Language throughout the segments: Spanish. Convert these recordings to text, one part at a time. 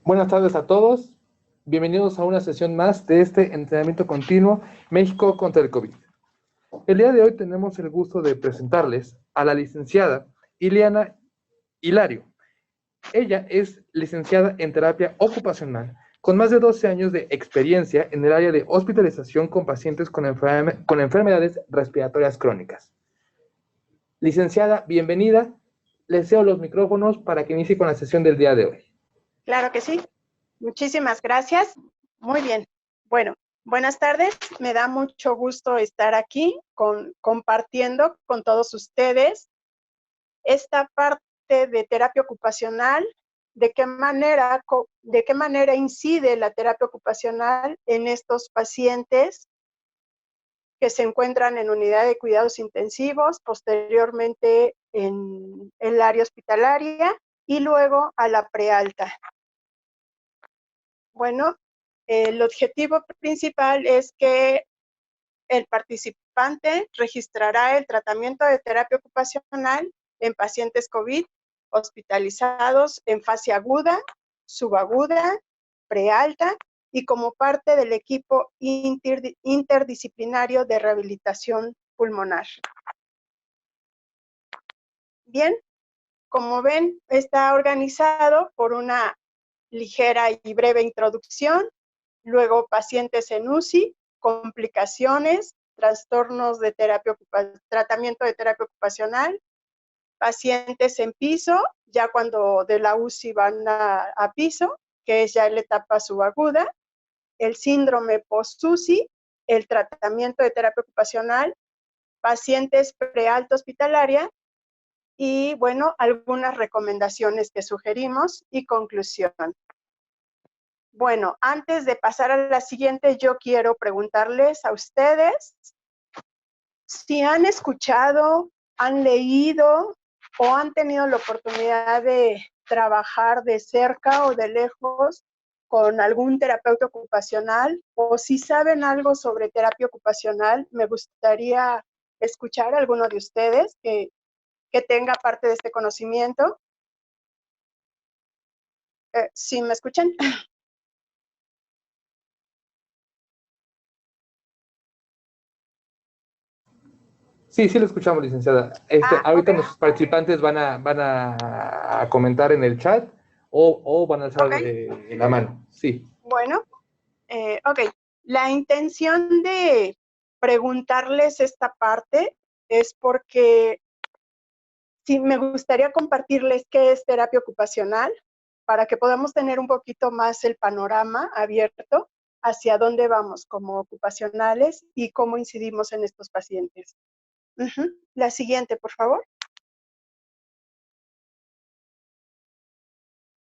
Buenas tardes a todos. Bienvenidos a una sesión más de este entrenamiento continuo México contra el COVID. El día de hoy tenemos el gusto de presentarles a la licenciada Ileana Hilario. Ella es licenciada en terapia ocupacional con más de 12 años de experiencia en el área de hospitalización con pacientes con enfermedades respiratorias crónicas. Licenciada, bienvenida. Le cedo los micrófonos para que inicie con la sesión del día de hoy. Claro que sí. Muchísimas gracias. Muy bien. Bueno, buenas tardes. Me da mucho gusto estar aquí compartiendo con todos ustedes esta parte de terapia ocupacional, de qué manera incide la terapia ocupacional en estos pacientes que se encuentran en unidad de cuidados intensivos, posteriormente en el área hospitalaria y luego a la prealta. Bueno, el objetivo principal es que el participante registrará el tratamiento de terapia ocupacional en pacientes COVID hospitalizados en fase aguda, subaguda, prealta y como parte del equipo interdisciplinario de rehabilitación pulmonar. Bien, como ven, está organizado por una ligera y breve introducción, luego pacientes en UCI, complicaciones, trastornos de tratamiento de terapia ocupacional, pacientes en piso, ya cuando de la UCI van a piso, que es ya la etapa subaguda, el síndrome post-UCI, el tratamiento de terapia ocupacional, pacientes prealta hospitalaria y, bueno, algunas recomendaciones que sugerimos y conclusión. Bueno, antes de pasar a la siguiente, yo quiero preguntarles a ustedes si han escuchado, han leído o han tenido la oportunidad de trabajar de cerca o de lejos con algún terapeuta ocupacional, o si saben algo sobre terapia ocupacional. Me gustaría escuchar a alguno de ustedes que tenga parte de este conocimiento. ¿Sí me escuchan? Sí, sí lo escuchamos, licenciada. Ahorita Okay. nuestros participantes van a comentar en el chat o van a alzar la mano. Sí. Bueno, ok. La intención de preguntarles esta parte es porque sí, me gustaría compartirles qué es terapia ocupacional para que podamos tener un poquito más el panorama abierto hacia dónde vamos como ocupacionales y cómo incidimos en estos pacientes. La siguiente, por favor.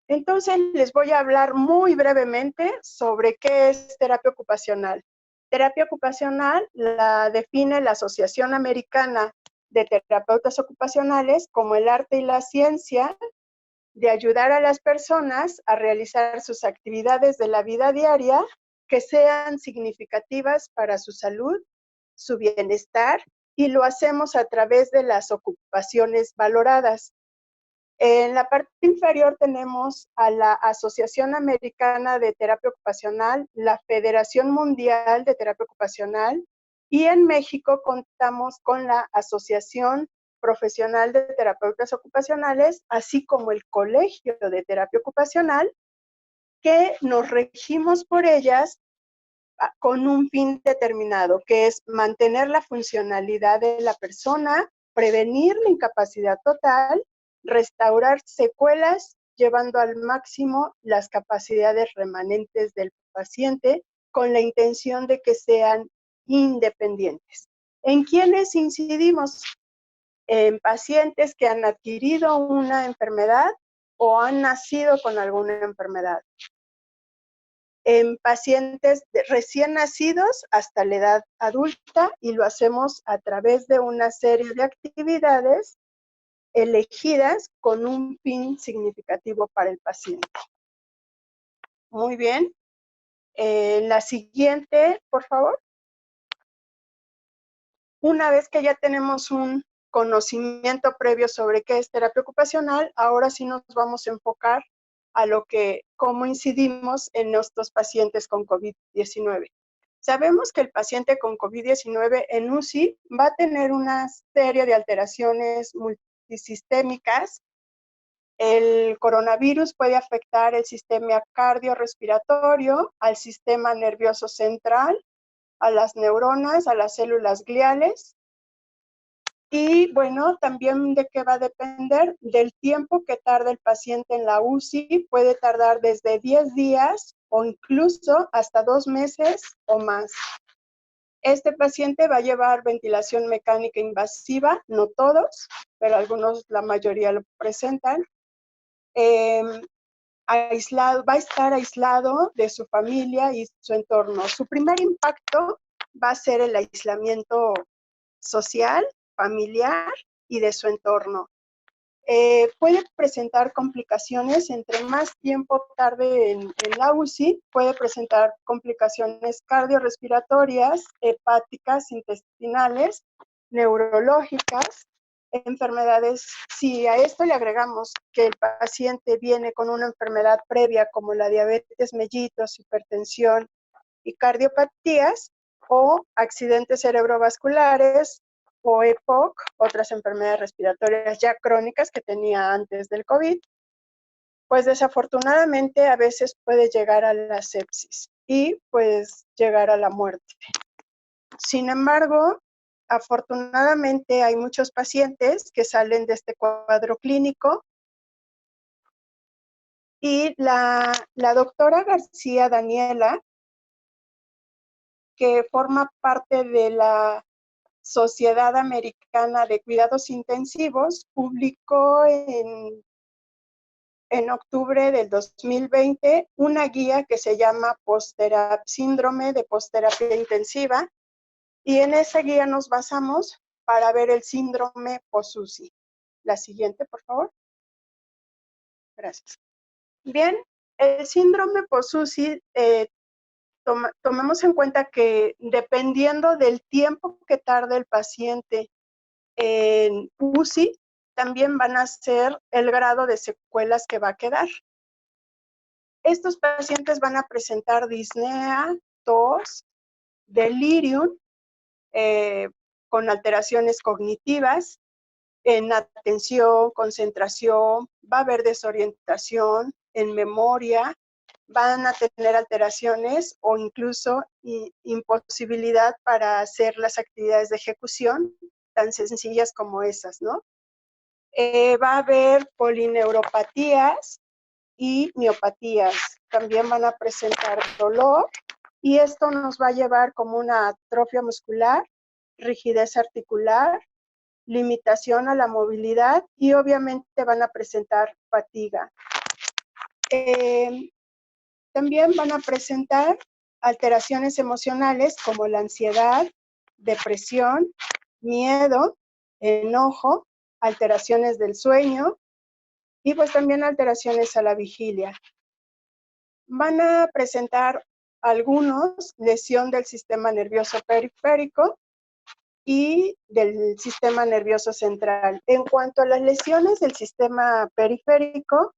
Entonces, les voy a hablar muy brevemente sobre qué es terapia ocupacional. Terapia ocupacional la define la Asociación Americana de Terapeutas Ocupacionales como el arte y la ciencia de ayudar a las personas a realizar sus actividades de la vida diaria que sean significativas para su salud, su bienestar, y lo hacemos a través de las ocupaciones valoradas. En la parte inferior tenemos a la Asociación Americana de Terapia Ocupacional, la Federación Mundial de Terapia Ocupacional, y en México contamos con la Asociación Profesional de Terapeutas Ocupacionales, así como el Colegio de Terapia Ocupacional, que nos regimos por ellas con un fin determinado, que es mantener la funcionalidad de la persona, prevenir la incapacidad total, restaurar secuelas, llevando al máximo las capacidades remanentes del paciente con la intención de que sean independientes. ¿En quiénes incidimos? En pacientes que han adquirido una enfermedad o han nacido con alguna enfermedad. En pacientes recién nacidos hasta la edad adulta, y lo hacemos a través de una serie de actividades elegidas con un fin significativo para el paciente. Muy bien. La siguiente, por favor. Una vez que ya tenemos un conocimiento previo sobre qué es terapia ocupacional, ahora sí nos vamos a enfocar cómo incidimos en nuestros pacientes con COVID-19. Sabemos que el paciente con COVID-19 en UCI va a tener una serie de alteraciones multisistémicas. El coronavirus puede afectar el sistema cardiorrespiratorio, al sistema nervioso central, a las neuronas, a las células gliales. Y bueno, también de qué va a depender del tiempo que tarda el paciente en la UCI. Puede tardar desde 10 días o incluso hasta 2 meses o más. Este paciente va a llevar ventilación mecánica invasiva, no todos, pero algunos, la mayoría lo presentan. Aislado, va a estar aislado de su familia y su entorno. Su primer impacto va a ser el aislamiento social, familiar y de su entorno. Puede presentar complicaciones, entre más tiempo tarde en la UCI, puede presentar complicaciones cardiorrespiratorias, hepáticas, intestinales, neurológicas, enfermedades. Si a esto le agregamos que el paciente viene con una enfermedad previa como la diabetes mellitus, hipertensión y cardiopatías, o accidentes cerebrovasculares, o EPOC, otras enfermedades respiratorias ya crónicas que tenía antes del COVID, pues desafortunadamente a veces puede llegar a la sepsis y pues llegar a la muerte. Sin embargo, afortunadamente hay muchos pacientes que salen de este cuadro clínico y la doctora García Daniela, que forma parte de la Sociedad Americana de Cuidados Intensivos, publicó en octubre del 2020 una guía que se llama Síndrome de Postterapia Intensiva, y en esa guía nos basamos para ver el síndrome post-UCI. La siguiente, por favor. Gracias. Bien, el síndrome post-UCI, tomemos en cuenta que dependiendo del tiempo que tarde el paciente en UCI, también van a ser el grado de secuelas que va a quedar. Estos pacientes van a presentar disnea, tos, delirium, con alteraciones cognitivas, en atención, concentración, va a haber desorientación, en memoria, van a tener alteraciones o incluso imposibilidad para hacer las actividades de ejecución tan sencillas como esas, ¿no? Va a haber polineuropatías y miopatías. También van a presentar dolor y esto nos va a llevar como una atrofia muscular, rigidez articular, limitación a la movilidad y obviamente van a presentar fatiga. También van a presentar alteraciones emocionales como la ansiedad, depresión, miedo, enojo, alteraciones del sueño y pues también alteraciones a la vigilia. Van a presentar algunos lesión del sistema nervioso periférico y del sistema nervioso central. En cuanto a las lesiones del sistema periférico,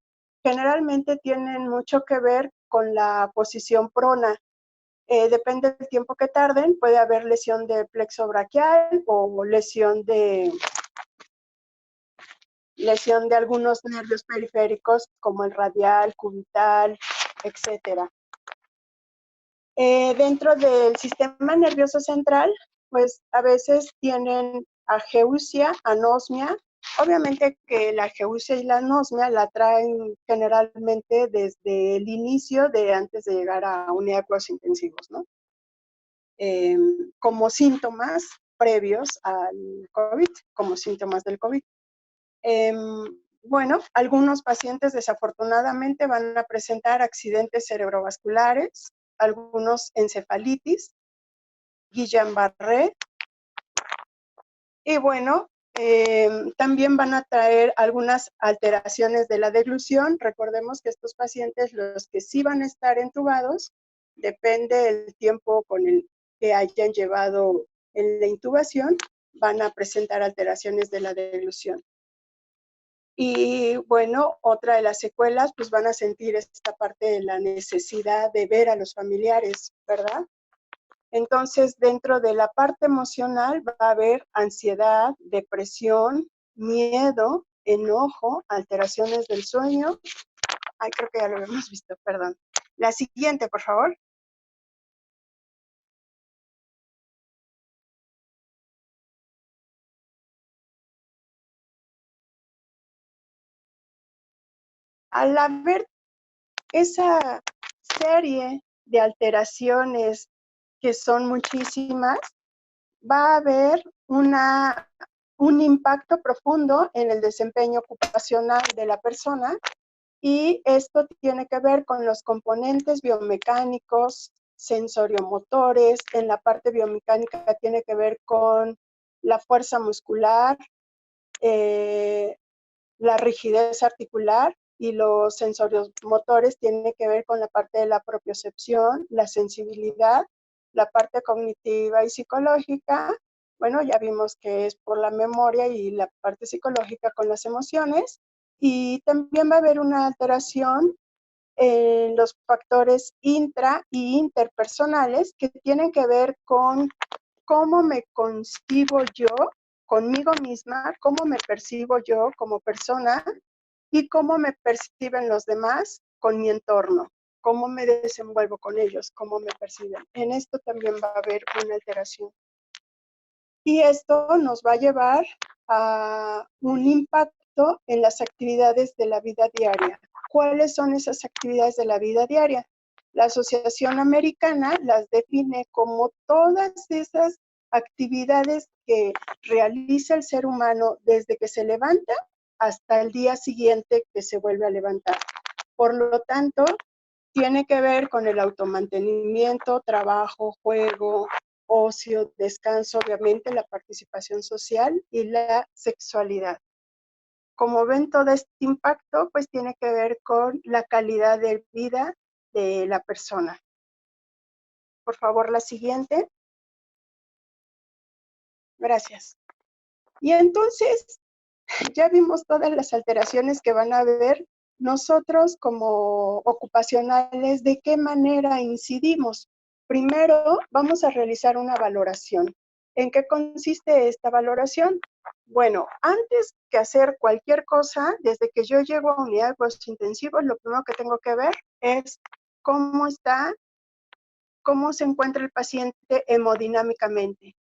generalmente tienen mucho que ver con la posición prona. Depende del tiempo que tarden, puede haber lesión de plexo braquial o lesión de algunos nervios periféricos como el radial, cubital, etc. Dentro del sistema nervioso central, pues a veces tienen ageusia, anosmia. Obviamente que la ageusia y la anosmia la traen generalmente desde el inicio de antes de llegar a unidad de cuidados intensivos, ¿no? Como síntomas previos al COVID, como síntomas del COVID. Bueno, algunos pacientes desafortunadamente van a presentar accidentes cerebrovasculares, algunos encefalitis, Guillain-Barré, y bueno, también van a traer algunas alteraciones de la deglución. Recordemos que estos pacientes, los que sí van a estar entubados, depende del tiempo con el que hayan llevado en la intubación, van a presentar alteraciones de la deglución. Y bueno, otra de las secuelas, pues van a sentir esta parte de la necesidad de ver a los familiares, ¿verdad? Entonces, dentro de la parte emocional va a haber ansiedad, depresión, miedo, enojo, alteraciones del sueño. Ay, creo que ya lo habíamos visto, perdón. La siguiente, por favor. Al haber esa serie de alteraciones que son muchísimas, va a haber un impacto profundo en el desempeño ocupacional de la persona, y esto tiene que ver con los componentes biomecánicos, sensoriomotores. En la parte biomecánica tiene que ver con la fuerza muscular, la rigidez articular, y los sensorios motores tienen que ver con la parte de la propiocepción, la sensibilidad, la parte cognitiva y psicológica. Bueno, ya vimos que es por la memoria, y la parte psicológica con las emociones. Y también va a haber una alteración en los factores intra y interpersonales, que tienen que ver con cómo me concibo yo conmigo misma, cómo me percibo yo como persona, y cómo me perciben los demás con mi entorno, cómo me desenvuelvo con ellos, cómo me perciben. En esto también va a haber una alteración. Y esto nos va a llevar a un impacto en las actividades de la vida diaria. ¿Cuáles son esas actividades de la vida diaria? La Asociación Americana las define como todas esas actividades que realiza el ser humano desde que se levanta hasta el día siguiente que se vuelve a levantar. Por lo tanto, tiene que ver con el automantenimiento, trabajo, juego, ocio, descanso, obviamente la participación social y la sexualidad. Como ven, todo este impacto pues tiene que ver con la calidad de vida de la persona. Por favor, la siguiente. Gracias. Y entonces, ya vimos todas las alteraciones que van a haber. Nosotros como ocupacionales, ¿de qué manera incidimos? Primero, vamos a realizar una valoración. ¿En qué consiste esta valoración? Bueno, antes que hacer cualquier cosa, desde que yo llego a unidad de cuidados intensivos, lo primero que tengo que ver es cómo está, cómo se encuentra el paciente hemodinámicamente.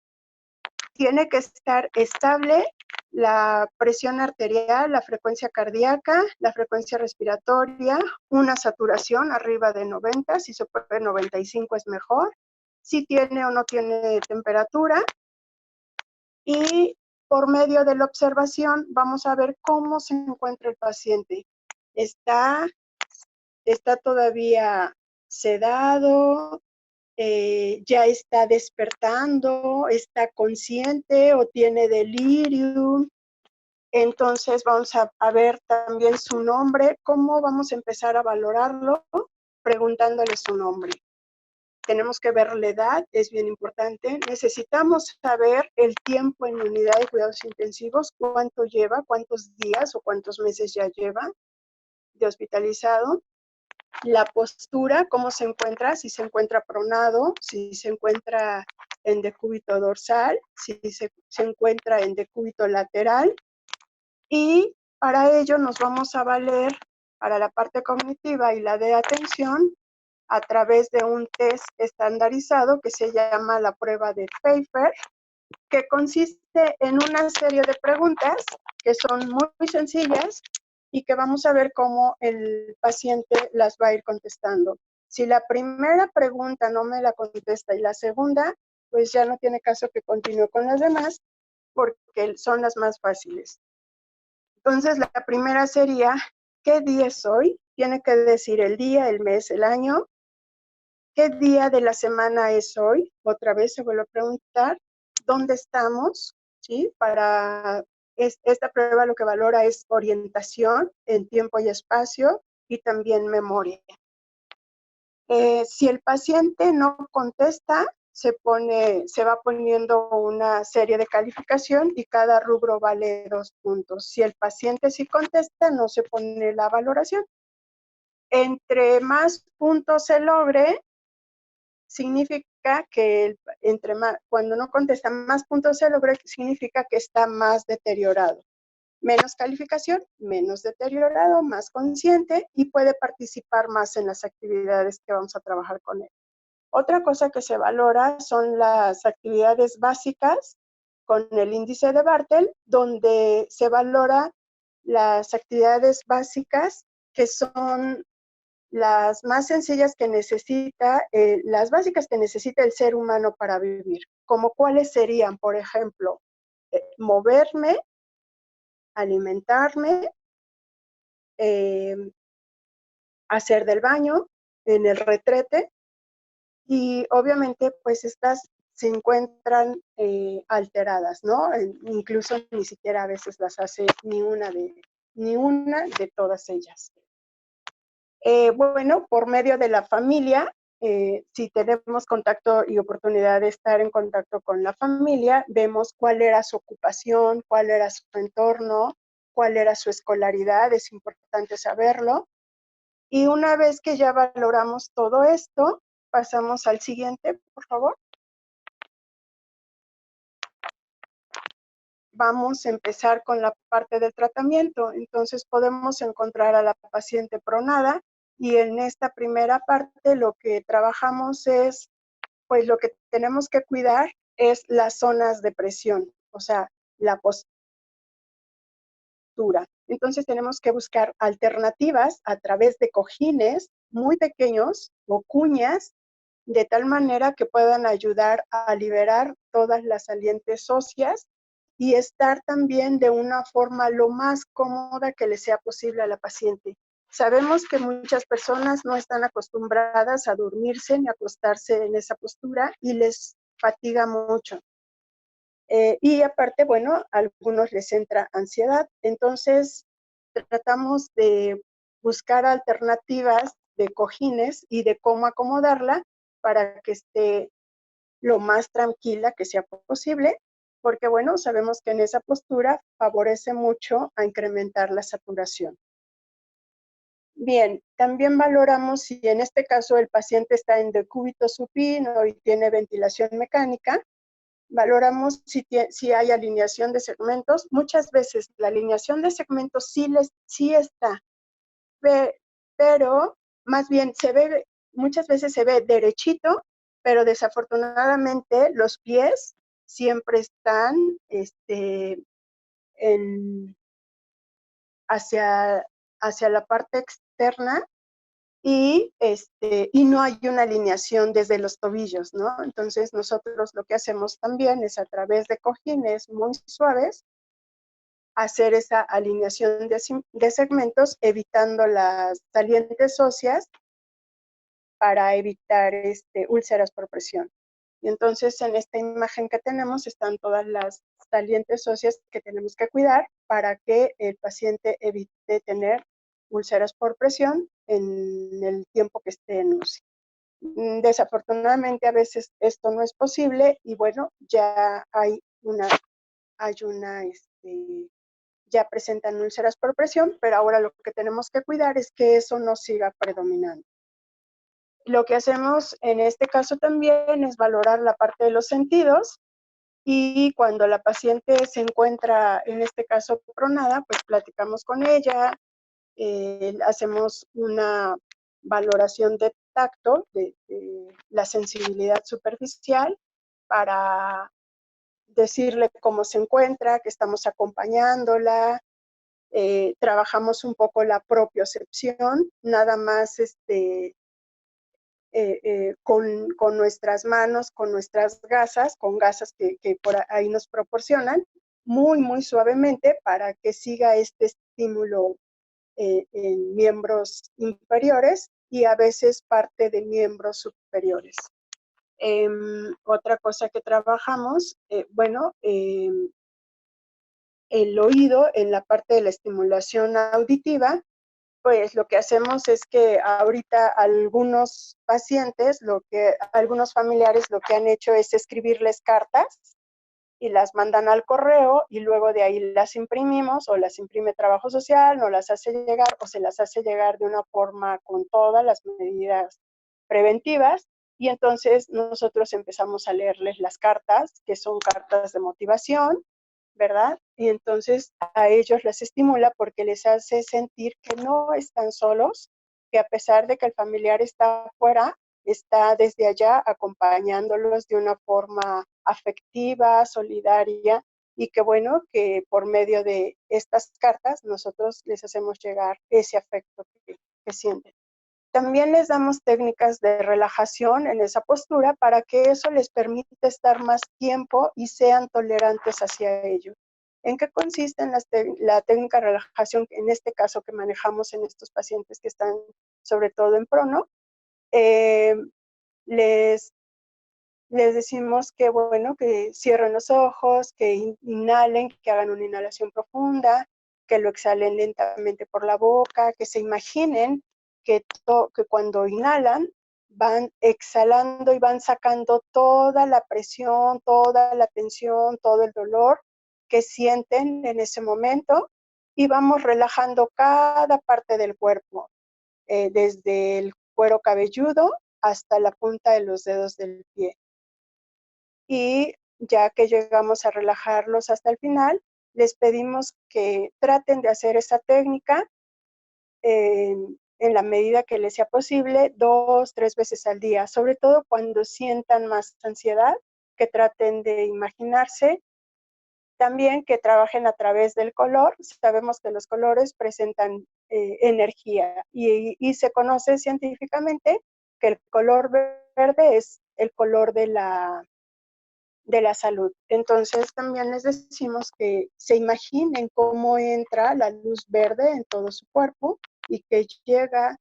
Tiene que estar estable la presión arterial, la frecuencia cardíaca, la frecuencia respiratoria, una saturación arriba de 90, si se puede 95 es mejor, si tiene o no tiene temperatura, y por medio de la observación vamos a ver cómo se encuentra el paciente. Está todavía sedado, ya está despertando, está consciente o tiene delirium. Entonces vamos a ver también su nombre. ¿Cómo vamos a empezar a valorarlo? Preguntándole su nombre. Tenemos que ver la edad, es bien importante. Necesitamos saber el tiempo en unidad de cuidados intensivos, cuánto lleva, cuántos días o cuántos meses ya lleva de hospitalizado. La postura, cómo se encuentra, si se encuentra pronado, si se encuentra en decúbito dorsal, si se encuentra en decúbito lateral. Y para ello nos vamos a valer para la parte cognitiva y la de atención a través de un test estandarizado que se llama la prueba de Pfeiffer, que consiste en una serie de preguntas que son muy sencillas y que vamos a ver cómo el paciente las va a ir contestando. Si la primera pregunta no me la contesta y la segunda, pues ya no tiene caso que continúe con las demás, porque son las más fáciles. Entonces, la primera sería, ¿qué día es hoy? Tiene que decir el día, el mes, el año. ¿Qué día de la semana es hoy? Otra vez se vuelve a preguntar. ¿Dónde estamos? ¿Sí? Esta prueba lo que valora es orientación en tiempo y espacio, y también memoria. Si el paciente no contesta, se va poniendo una serie de calificación y cada rubro vale 2 puntos. Si el paciente sí contesta, no se pone la valoración. Entre más puntos se logre, significa que cuando no contesta más puntos se logre, significa que está más deteriorado. Menos calificación, menos deteriorado, más consciente y puede participar más en las actividades que vamos a trabajar con él. Otra cosa que se valora son las actividades básicas con el índice de Bartel, donde se valora las actividades básicas que son las más sencillas que necesita, las básicas que necesita el ser humano para vivir, como cuáles serían, por ejemplo, moverme, alimentarme, hacer del baño, en el retrete, y obviamente pues estas se encuentran alteradas, ¿no? Incluso ni siquiera a veces las hace ni una de todas ellas. Bueno, por medio de la familia, si tenemos contacto y oportunidad de estar en contacto con la familia, vemos cuál era su ocupación, cuál era su entorno, cuál era su escolaridad, es importante saberlo. Y una vez que ya valoramos todo esto, pasamos al siguiente, por favor. Vamos a empezar con la parte del tratamiento. Entonces podemos encontrar a la paciente pronada y en esta primera parte lo que trabajamos es, pues lo que tenemos que cuidar es las zonas de presión, o sea, la postura. Entonces tenemos que buscar alternativas a través de cojines muy pequeños o cuñas, de tal manera que puedan ayudar a liberar todas las salientes óseas y estar también de una forma lo más cómoda que le sea posible a la paciente. Sabemos que muchas personas no están acostumbradas a dormirse ni acostarse en esa postura y les fatiga mucho. Y aparte, bueno, a algunos les entra ansiedad. Entonces, tratamos de buscar alternativas de cojines y de cómo acomodarla para que esté lo más tranquila que sea posible, porque bueno, sabemos que en esa postura favorece mucho a incrementar la saturación. Bien, también valoramos si en este caso el paciente está en decúbito supino y tiene ventilación mecánica, valoramos si hay alineación de segmentos. Muchas veces la alineación de segmentos sí está, pero más bien muchas veces se ve derechito, pero desafortunadamente los pies siempre están hacia la parte externa y no hay una alineación desde los tobillos, ¿no? Entonces nosotros lo que hacemos también es a través de cojines muy suaves hacer esa alineación de segmentos evitando las salientes óseas para evitar úlceras por presión. Y entonces en esta imagen que tenemos están todas las salientes óseas que tenemos que cuidar para que el paciente evite tener úlceras por presión en el tiempo que esté en UCI. Desafortunadamente a veces esto no es posible y bueno, ya ya presentan úlceras por presión, pero ahora lo que tenemos que cuidar es que eso no siga predominando. Lo que hacemos en este caso también es valorar la parte de los sentidos y cuando la paciente se encuentra, en este caso, pronada, pues platicamos con ella, hacemos una valoración de tacto, de la sensibilidad superficial para decirle cómo se encuentra, que estamos acompañándola, trabajamos un poco la propiocepción, nada más con nuestras manos, con nuestras gasas, con gasas que por ahí nos proporcionan, muy, muy suavemente para que siga este estímulo en miembros inferiores y a veces parte de miembros superiores. Otra cosa que trabajamos, el oído en la parte de la estimulación auditiva, pues lo que hacemos es que ahorita algunos pacientes, algunos familiares lo que han hecho es escribirles cartas y las mandan al correo y luego de ahí las imprimimos o las imprime Trabajo Social, nos las hace llegar o se las hace llegar de una forma con todas las medidas preventivas y entonces nosotros empezamos a leerles las cartas, que son cartas de motivación, ¿verdad? Y entonces a ellos les estimula porque les hace sentir que no están solos, que a pesar de que el familiar está afuera, está desde allá acompañándolos de una forma afectiva, solidaria, y que bueno, que por medio de estas cartas nosotros les hacemos llegar ese afecto que sienten. También les damos técnicas de relajación en esa postura para que eso les permita estar más tiempo y sean tolerantes hacia ello. ¿En qué consiste la técnica de relajación, en este caso que manejamos en estos pacientes que están sobre todo en prono? Les decimos que, bueno, que cierren los ojos, que inhalen, que hagan una inhalación profunda, que lo exhalen lentamente por la boca, que se imaginen que cuando inhalan van exhalando y van sacando toda la presión, toda la tensión, todo el dolor que sienten en ese momento y vamos relajando cada parte del cuerpo, desde el cuero cabelludo hasta la punta de los dedos del pie. Y ya que llegamos a relajarlos hasta el final, les pedimos que traten de hacer esa técnica en la medida que les sea posible, 2, 3 veces al día, sobre todo cuando sientan más ansiedad, que traten de imaginarse. También que trabajen a través del color. Sabemos que los colores presentan energía y se conoce científicamente que el color verde es el color de la salud. Entonces también les decimos que se imaginen cómo entra la luz verde en todo su cuerpo y que llega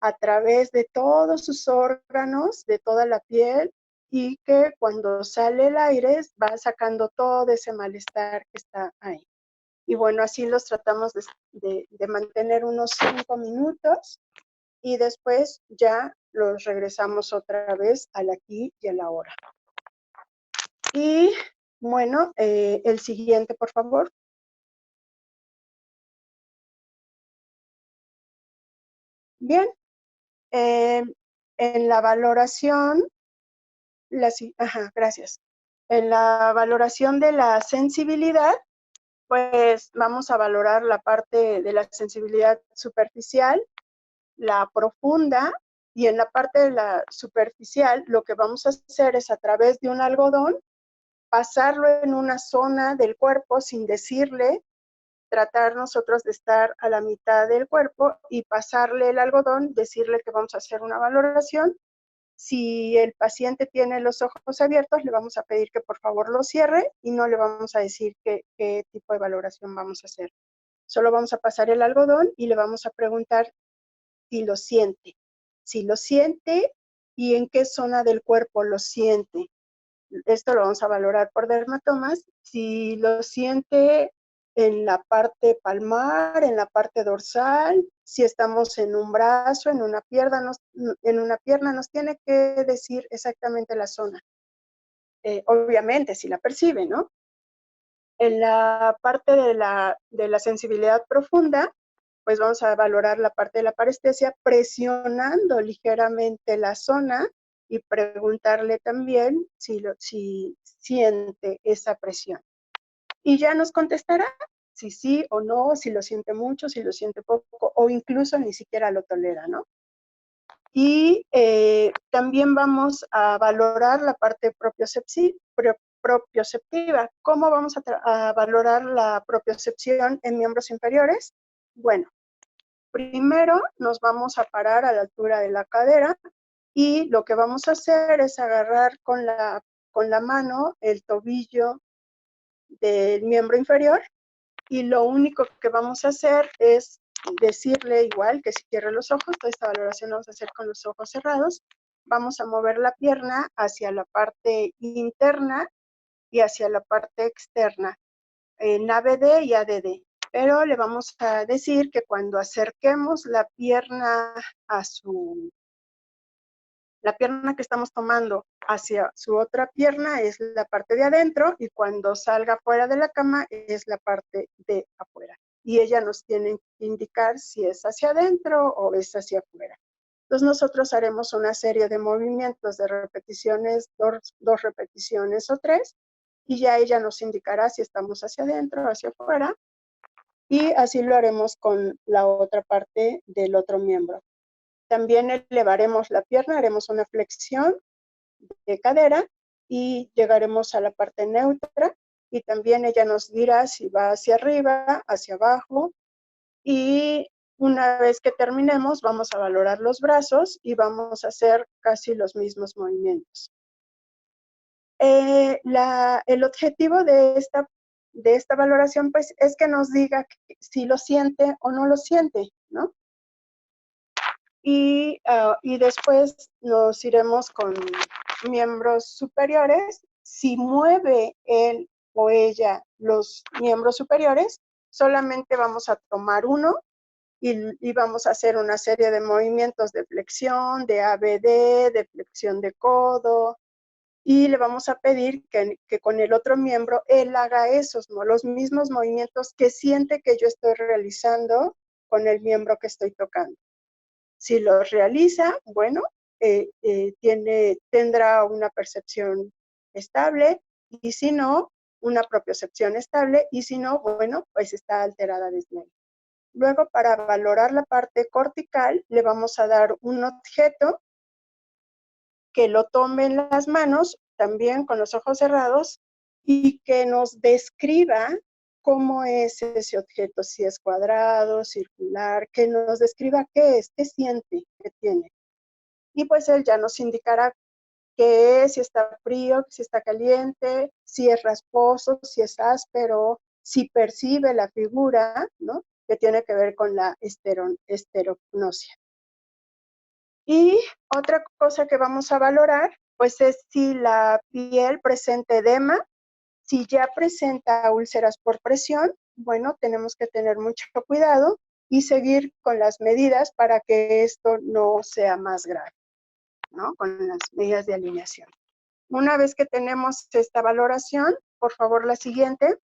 a través de todos sus órganos, de toda la piel, y que cuando sale el aire va sacando todo ese malestar que está ahí. Y bueno, así los tratamos de mantener unos 5 minutos y después ya los regresamos otra vez al aquí y a la hora. Y bueno, el siguiente, por favor. Bien, en la valoración, gracias. En la valoración de la sensibilidad, pues vamos a valorar la parte de la sensibilidad superficial, la profunda, y en la parte de la superficial lo que vamos a hacer es a través de un algodón pasarlo en una zona del cuerpo sin decirle, tratar nosotros de estar a la mitad del cuerpo y pasarle el algodón, decirle que vamos a hacer una valoración. Si el paciente tiene los ojos abiertos, le vamos a pedir que por favor los cierre y no le vamos a decir qué tipo de valoración vamos a hacer. Solo vamos a pasar el algodón y le vamos a preguntar si lo siente. Si lo siente y en qué zona del cuerpo lo siente. Esto lo vamos a valorar por dermatomas. Si lo siente en la parte palmar, en la parte dorsal, si estamos en un brazo, en una pierna, nos tiene que decir exactamente la zona. Obviamente, si la percibe, ¿no? En la parte de la sensibilidad profunda, pues vamos a valorar la parte de la parestesia presionando ligeramente la zona y preguntarle también si siente esa presión. Y ya nos contestará si sí o no, si lo siente mucho, si lo siente poco, o incluso ni siquiera lo tolera, ¿no? Y también vamos a valorar la parte propioceptiva. ¿Cómo vamos a valorar la propiocepción en miembros inferiores? Bueno, primero nos vamos a parar a la altura de la cadera y lo que vamos a hacer es agarrar con la mano el tobillo del miembro inferior y lo único que vamos a hacer es decirle igual que si cierre los ojos. Toda esta valoración la vamos a hacer con los ojos cerrados. Vamos a mover la pierna hacia la parte interna y hacia la parte externa, en ABD y ADD. Pero le vamos a decir que cuando acerquemos la pierna la pierna que estamos tomando hacia su otra pierna es la parte de adentro, y cuando salga fuera de la cama es la parte de afuera. Y ella nos tiene que indicar si es hacia adentro o es hacia afuera. Entonces nosotros haremos una serie de movimientos de repeticiones, dos repeticiones o 3, y ya ella nos indicará si estamos hacia adentro o hacia afuera, y así lo haremos con la otra parte del otro miembro. También elevaremos la pierna, haremos una flexión de cadera y llegaremos a la parte neutra, y también ella nos dirá si va hacia arriba, hacia abajo, y una vez que terminemos vamos a valorar los brazos y vamos a hacer casi los mismos movimientos. El objetivo de esta valoración pues es que nos diga si lo siente o no lo siente, ¿no? Y después nos iremos con miembros superiores. Si mueve él o ella los miembros superiores, solamente vamos a tomar uno y vamos a hacer una serie de movimientos de flexión, de ABD, de flexión de codo, y le vamos a pedir que con el otro miembro él haga los mismos movimientos que siente que yo estoy realizando con el miembro que estoy tocando. Si los realiza, bueno, tendrá una percepción estable, y si no, una propiocepción estable, y si no, bueno, pues está alterada desde ahí. Luego, para valorar la parte cortical, le vamos a dar un objeto que lo tome en las manos, también con los ojos cerrados, y que nos describa cómo es ese objeto, si es cuadrado, circular, que nos describa qué es, qué siente, qué tiene. Y pues él ya nos indicará qué es, si está frío, si está caliente, si es rasposo, si es áspero, si percibe la figura, ¿no? Que tiene que ver con la esterognosia. Y otra cosa que vamos a valorar, pues es si la piel presenta edema. Si ya presenta úlceras por presión, bueno, tenemos que tener mucho cuidado y seguir con las medidas para que esto no sea más grave, ¿no? Con las medidas de alineación. Una vez que tenemos esta valoración, por favor, la siguiente.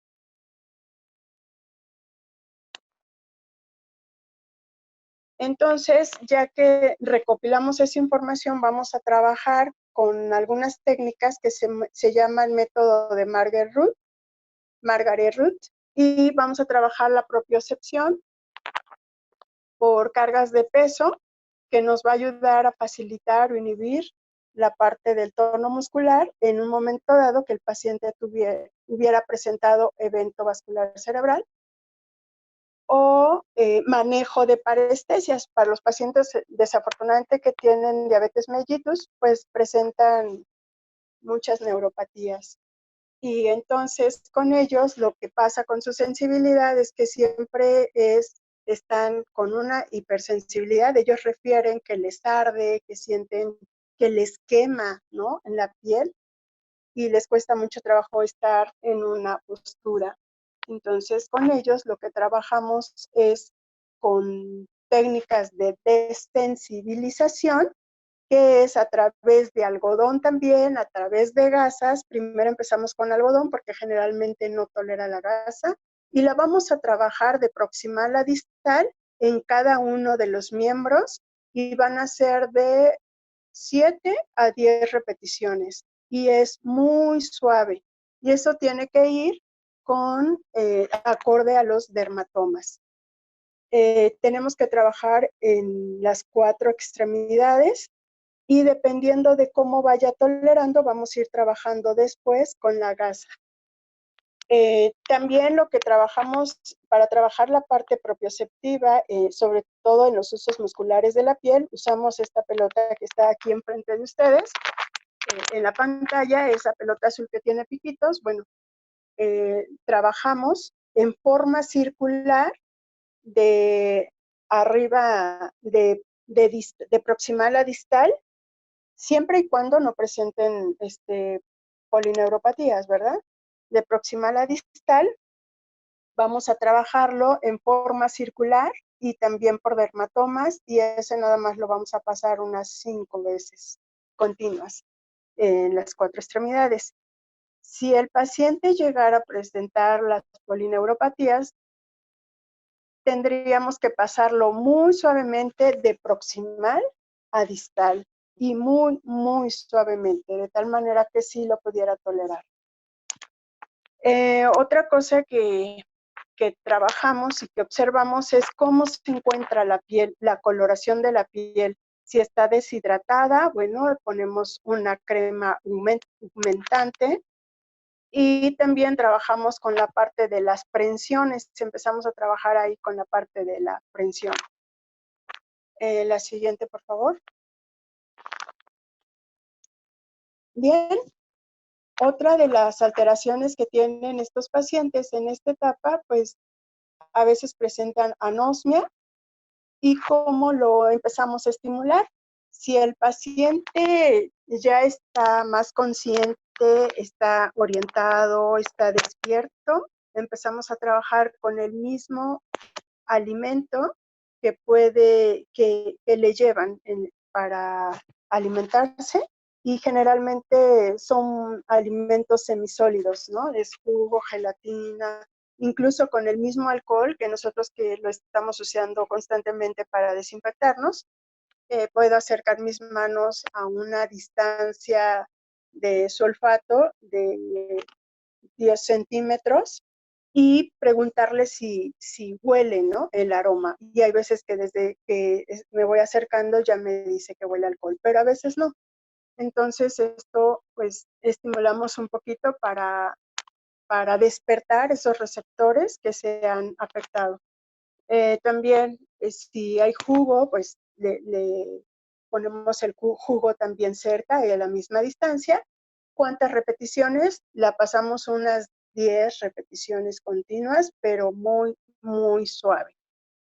Entonces, ya que recopilamos esa información, vamos a trabajar con algunas técnicas que se llaman método de Margaret Root, y vamos a trabajar la propiocepción por cargas de peso, que nos va a ayudar a facilitar o inhibir la parte del tono muscular en un momento dado que el paciente hubiera presentado evento vascular cerebral. O manejo de parestesias. Para los pacientes desafortunadamente que tienen diabetes mellitus, pues presentan muchas neuropatías. Y entonces con ellos lo que pasa con su sensibilidad es que siempre están con una hipersensibilidad. Ellos refieren que les arde, que sienten que les quema, ¿no?, en la piel, y les cuesta mucho trabajo estar en una postura. Entonces, con ellos lo que trabajamos es con técnicas de desensibilización, que es a través de algodón también, a través de gasas. Primero empezamos con algodón porque generalmente no tolera la gasa, y la vamos a trabajar de proximal a distal en cada uno de los miembros, y van a ser de 7 a 10 repeticiones, y es muy suave, y eso tiene que ir acorde a los dermatomas. Tenemos que trabajar en las 4 extremidades, y dependiendo de cómo vaya tolerando, vamos a ir trabajando después con la gasa. También lo que trabajamos para trabajar la parte propioceptiva, sobre todo en los usos musculares de la piel, usamos esta pelota que está aquí enfrente de ustedes, en la pantalla, esa pelota azul que tiene piquitos. Bueno, trabajamos en forma circular de arriba, de proximal a distal, siempre y cuando no presenten polineuropatías, ¿verdad? De proximal a distal vamos a trabajarlo en forma circular y también por dermatomas, y ese nada más lo vamos a pasar unas 5 veces continuas en las 4 extremidades. Si el paciente llegara a presentar las polineuropatías, tendríamos que pasarlo muy suavemente de proximal a distal y muy, muy suavemente, de tal manera que sí lo pudiera tolerar. Otra cosa que trabajamos y que observamos es cómo se encuentra la piel, la coloración de la piel. Si está deshidratada, bueno, ponemos una crema humectante. Y también trabajamos con la parte de las prensiones. Empezamos a trabajar ahí con la parte de la prensión. La siguiente, por favor. Bien. Otra de las alteraciones que tienen estos pacientes en esta etapa, pues a veces presentan anosmia. ¿Y cómo lo empezamos a estimular? Si el paciente ya está más consciente, está orientado, está despierto, empezamos a trabajar con el mismo alimento que le llevan para alimentarse, y generalmente son alimentos semisólidos, ¿no? Es jugo, gelatina, incluso con el mismo alcohol que nosotros que lo estamos usando constantemente para desinfectarnos. Puedo acercar mis manos a una distancia de su olfato de 10 centímetros y preguntarle si huele, ¿no?, el aroma. Y hay veces que desde que me voy acercando ya me dice que huele alcohol, pero a veces no. Entonces esto, pues, estimulamos un poquito para despertar esos receptores que se han afectado. También, si hay jugo, pues le ponemos el jugo también cerca y a la misma distancia. ¿Cuántas repeticiones? La pasamos unas 10 repeticiones continuas, pero muy, muy suave.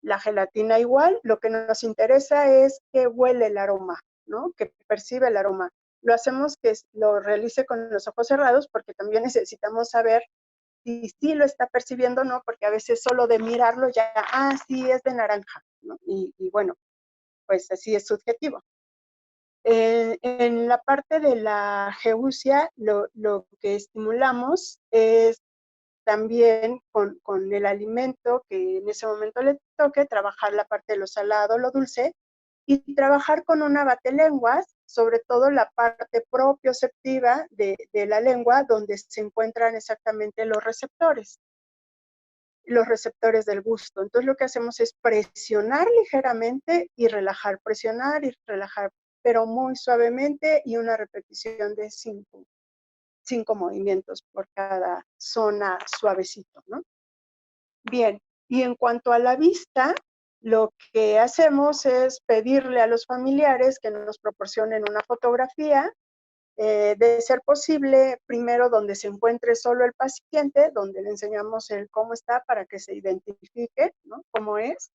La gelatina igual, lo que nos interesa es que huele el aroma, ¿no?, que percibe el aroma. Lo hacemos que lo realice con los ojos cerrados porque también necesitamos saber si sí lo está percibiendo o no, porque a veces solo de mirarlo ya, sí, es de naranja, ¿no? Y bueno, pues así es subjetivo. En la parte de la geusia, lo que estimulamos es también con el alimento que en ese momento le toque, trabajar la parte de lo salado, lo dulce, y trabajar con una batelenguas, sobre todo la parte propioceptiva de la lengua, donde se encuentran exactamente los receptores del gusto. Entonces lo que hacemos es presionar ligeramente y relajar, presionar y relajar, pero muy suavemente, y una repetición de 5 movimientos por cada zona suavecito, ¿no? Bien, y en cuanto a la vista, lo que hacemos es pedirle a los familiares que nos proporcionen una fotografía, de ser posible, primero donde se encuentre solo el paciente, donde le enseñamos el cómo está para que se identifique, ¿no?, cómo es,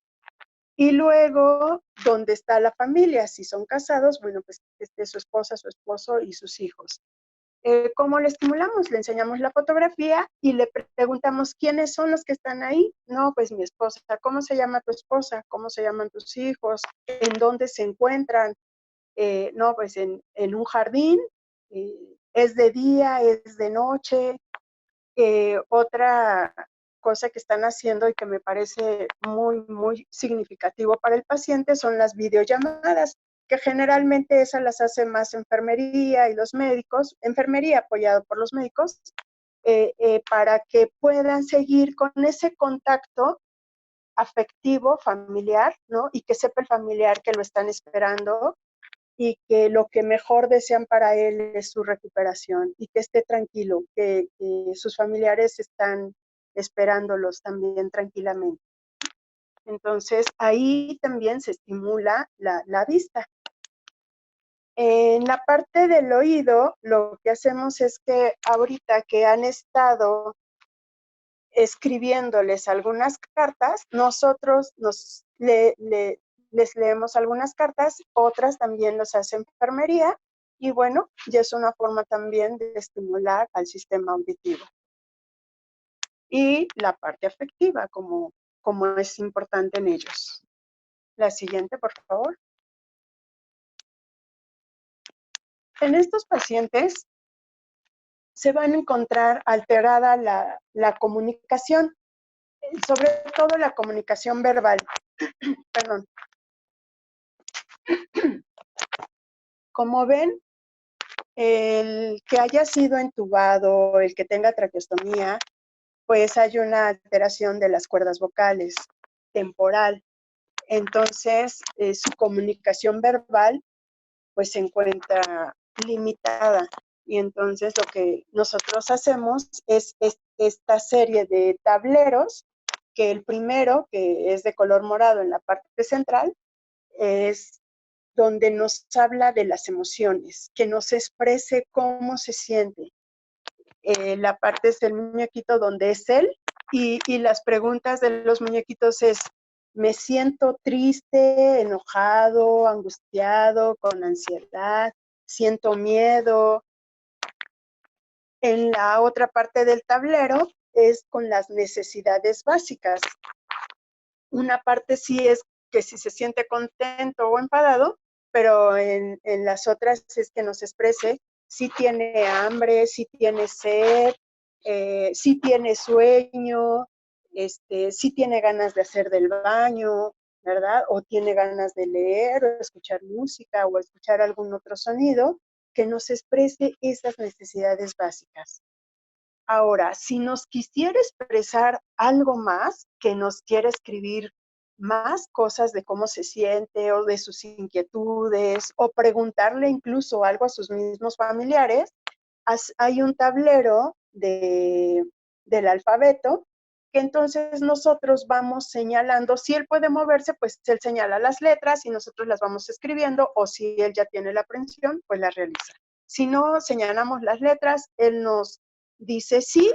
y luego donde está la familia. Si son casados, bueno, pues que esté su esposa, su esposo y sus hijos. ¿Cómo le estimulamos? Le enseñamos la fotografía y le preguntamos quiénes son los que están ahí. No, pues mi esposa. ¿Cómo se llama tu esposa? ¿Cómo se llaman tus hijos? ¿En dónde se encuentran? No, pues en un jardín. ¿Es de día? ¿Es de noche? Otra cosa que están haciendo y que me parece muy, muy significativo para el paciente son las videollamadas, que generalmente esas las hace más enfermería y los médicos, enfermería apoyado por los médicos, para que puedan seguir con ese contacto afectivo, familiar, ¿no? Y que sepa el familiar que lo están esperando y que lo que mejor desean para él es su recuperación, y que esté tranquilo, que sus familiares están esperándolos también tranquilamente. Entonces, ahí también se estimula la vista. En la parte del oído, lo que hacemos es que ahorita que han estado escribiéndoles algunas cartas, nosotros les leemos algunas cartas, otras también los hace enfermería, y bueno, ya es una forma también de estimular al sistema auditivo. y la parte afectiva, como es importante en ellos. La siguiente, por favor. En estos pacientes se van a encontrar alterada la comunicación, sobre todo la comunicación verbal. Perdón. Como ven, el que haya sido entubado, el que tenga traqueostomía, pues hay una alteración de las cuerdas vocales temporal. Entonces, su comunicación verbal pues se encuentra limitada. Y entonces lo que nosotros hacemos es esta serie de tableros, que el primero, que es de color morado en la parte central, es donde nos habla de las emociones, que nos exprese cómo se siente. La parte es el muñequito donde es él, y las preguntas de los muñequitos es: me siento triste, enojado, angustiado, con ansiedad, siento miedo. En la otra parte del tablero es con las necesidades básicas. Una parte sí es que si se siente contento o enfadado, pero en las otras es que nos exprese si tiene hambre, si tiene sed, si tiene sueño, si tiene ganas de hacer del baño, ¿verdad? O tiene ganas de leer, o escuchar música, o escuchar algún otro sonido que nos exprese esas necesidades básicas. Ahora, si nos quisiera expresar algo más, que nos quiera escribir más cosas de cómo se siente o de sus inquietudes, o preguntarle incluso algo a sus mismos familiares, hay un tablero del alfabeto, que entonces nosotros vamos señalando. Si él puede moverse, pues él señala las letras y nosotros las vamos escribiendo, o si él ya tiene la aprensión, pues la realiza. Si no señalamos las letras, él nos dice sí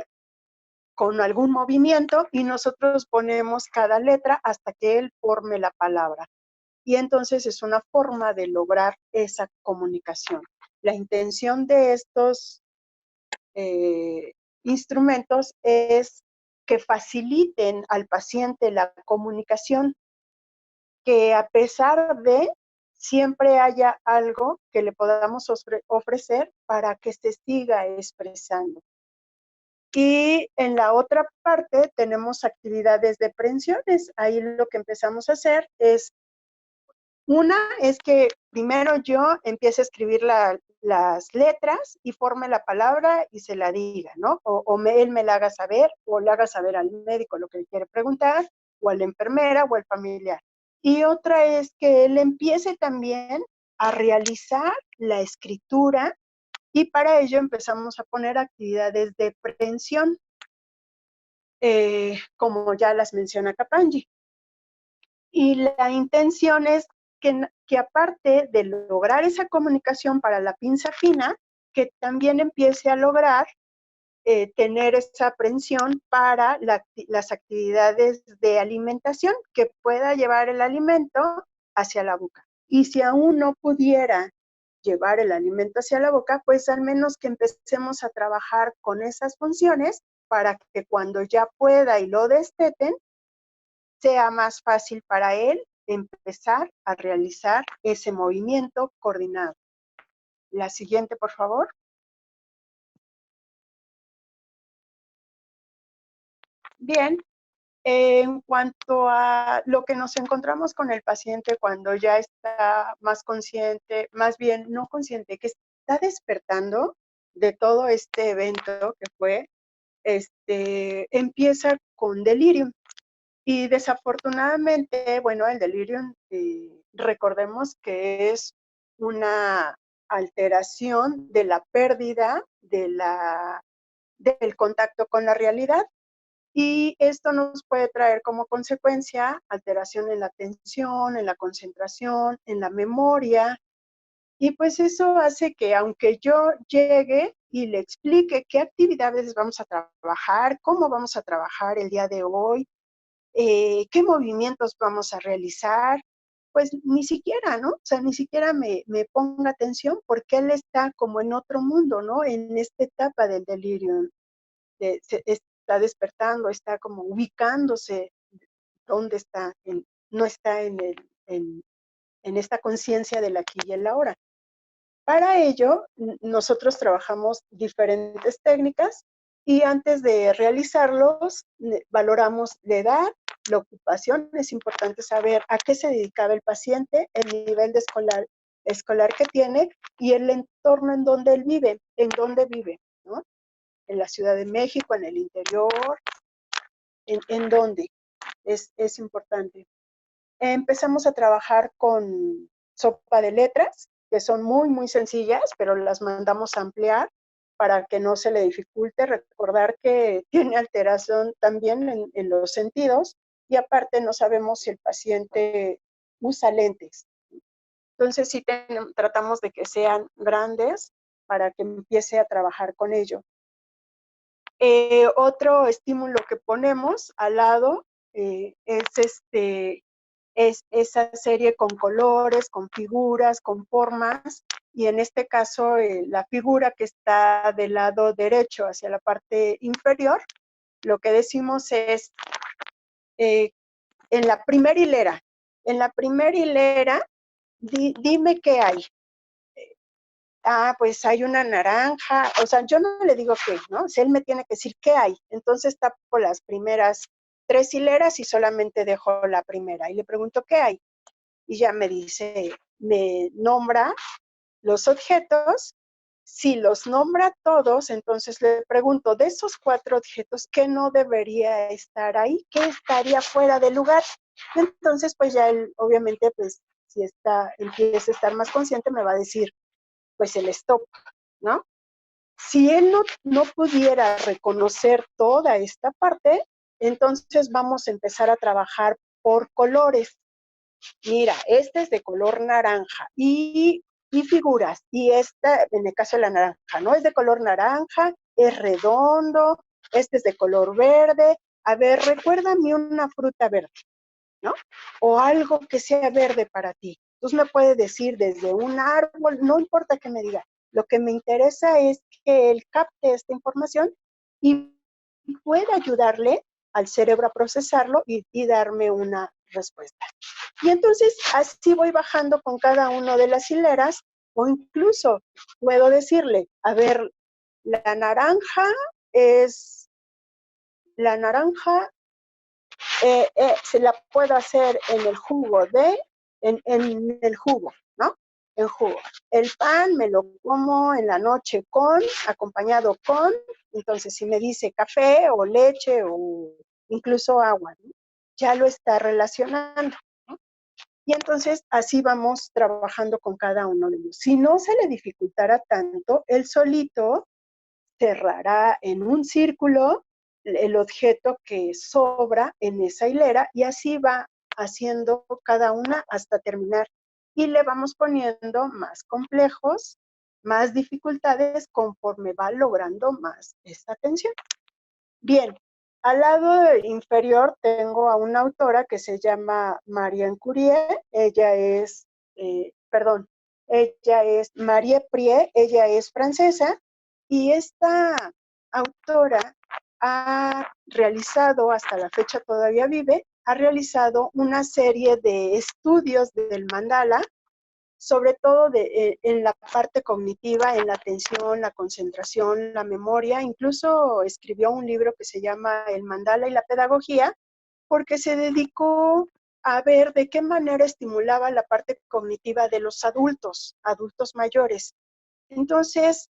con algún movimiento y nosotros ponemos cada letra hasta que él forme la palabra. Y entonces es una forma de lograr esa comunicación. La intención de estos instrumentos es que faciliten al paciente la comunicación, que a pesar de siempre haya algo que le podamos ofrecer para que se siga expresando. Y en la otra parte tenemos actividades de prensiones. Ahí lo que empezamos a hacer es, una es que primero yo empiece a escribir las letras y forme la palabra y se la diga, ¿no? Él me la haga saber, o le haga saber al médico lo que le quiere preguntar, o a la enfermera o al familiar. Y otra es que él empiece también a realizar la escritura, y para ello empezamos a poner actividades de prensión, como ya las menciona Kapanji. Y la intención es que aparte de lograr esa comunicación para la pinza fina, que también empiece a lograr tener esa aprensión para las actividades de alimentación, que pueda llevar el alimento hacia la boca. Y si aún no pudiera llevar el alimento hacia la boca, pues al menos que empecemos a trabajar con esas funciones para que cuando ya pueda y lo desteten, sea más fácil para él empezar a realizar ese movimiento coordinado. La siguiente, por favor. Bien, en cuanto a lo que nos encontramos con el paciente cuando ya está más consciente, más bien no consciente, que está despertando de todo este evento que fue, empieza con delirium. Y desafortunadamente, bueno, el delirium, recordemos que es una alteración de la pérdida del contacto con la realidad. Y esto nos puede traer como consecuencia alteración en la atención, en la concentración, en la memoria. Y pues eso hace que aunque yo llegue y le explique qué actividades vamos a trabajar, cómo vamos a trabajar el día de hoy, qué movimientos vamos a realizar, pues ni siquiera, ¿no? O sea, ni siquiera me ponga atención, porque él está como en otro mundo, ¿no? En esta etapa del delirio. está despertando, está como ubicándose dónde está, no está en esta conciencia del aquí y el ahora. Para ello, nosotros trabajamos diferentes técnicas y antes de realizarlos, valoramos la edad, la ocupación. Es importante saber a qué se dedicaba el paciente, el nivel de escolar que tiene y el entorno en donde él vive, ¿no? En la Ciudad de México, en el interior, en dónde. Es importante. Empezamos a trabajar con sopa de letras, que son muy, muy sencillas, pero las mandamos a ampliar para que no se le dificulte. Recordar que tiene alteración también en los sentidos y aparte no sabemos si el paciente usa lentes. Entonces sí tratamos de que sean grandes para que empiece a trabajar con ello. Otro estímulo que ponemos al lado es esa serie con colores, con figuras, con formas, y en este caso la figura que está del lado derecho hacia la parte inferior, lo que decimos es en la primera hilera, dime qué hay. Pues hay una naranja, o sea, yo no le digo qué, ¿no? O sea, él me tiene que decir qué hay. Entonces tapo las primeras 3 hileras y solamente dejo la primera. Y le pregunto qué hay. Y ya me dice, me nombra los objetos. Si los nombra todos, entonces le pregunto, de esos 4 objetos, ¿qué no debería estar ahí? ¿Qué estaría fuera del lugar? Entonces, pues ya él, obviamente, pues si empieza a estar más consciente, me va a decir, pues el stop, ¿no? Si él no pudiera reconocer toda esta parte, entonces vamos a empezar a trabajar por colores. Mira, este es de color naranja y figuras. Y esta, en el caso de la naranja, ¿no? Es de color naranja, es redondo, este es de color verde. A ver, recuérdame una fruta verde, ¿no? O algo que sea verde para ti. Entonces me puede decir desde un árbol, no importa que me diga. Lo que me interesa es que él capte esta información y pueda ayudarle al cerebro a procesarlo y darme una respuesta. Y entonces así voy bajando con cada una de las hileras o incluso puedo decirle, a ver, la naranja es, la naranja se la puedo hacer en el jugo en el jugo, ¿no? En jugo. El pan me lo como en la noche acompañado con, entonces si me dice café o leche o incluso agua, ¿no? Ya lo está relacionando, ¿no? Y entonces así vamos trabajando con cada uno de ellos. Si no se le dificultara tanto, él solito cerrará en un círculo el objeto que sobra en esa hilera y así va haciendo cada una hasta terminar. Y le vamos poniendo más complejos, más dificultades conforme va logrando más esta tensión. Bien, al lado inferior tengo a una autora que se llama Marianne Curie. Ella es Marie Prie, ella es francesa y esta autora ha realizado, hasta la fecha todavía vive, ha realizado una serie de estudios del mandala, sobre todo en la parte cognitiva, en la atención, la concentración, la memoria. Incluso escribió un libro que se llama El mandala y la pedagogía, porque se dedicó a ver de qué manera estimulaba la parte cognitiva de los adultos mayores. Entonces,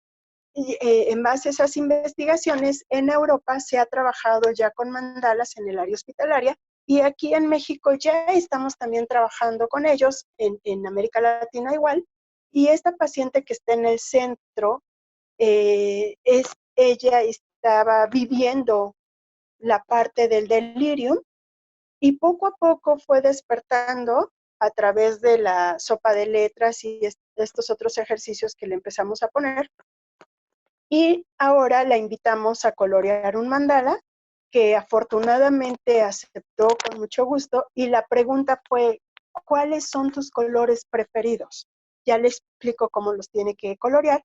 en base a esas investigaciones, en Europa se ha trabajado ya con mandalas en el área hospitalaria y aquí en México ya estamos también trabajando con ellos, en América Latina igual, y esta paciente que está en el centro, ella estaba viviendo la parte del delirium y poco a poco fue despertando a través de la sopa de letras y estos otros ejercicios que le empezamos a poner. Y ahora la invitamos a colorear un mandala que afortunadamente aceptó con mucho gusto y la pregunta fue, ¿cuáles son tus colores preferidos? Ya le explico cómo los tiene que colorear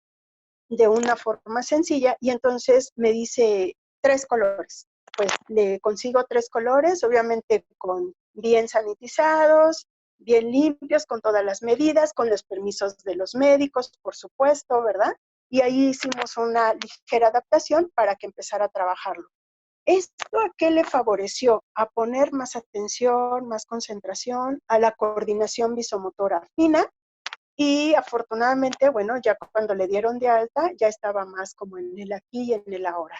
de una forma sencilla y entonces me dice 3 colores. pues le consigo 3 colores, obviamente bien sanitizados, bien limpios, con todas las medidas, con los permisos de los médicos, por supuesto, ¿verdad? Y ahí hicimos una ligera adaptación para que empezara a trabajarlo. ¿Esto a qué le favoreció? A poner más atención, más concentración, a la coordinación visomotora fina, y afortunadamente, bueno, ya cuando le dieron de alta, ya estaba más como en el aquí y en el ahora.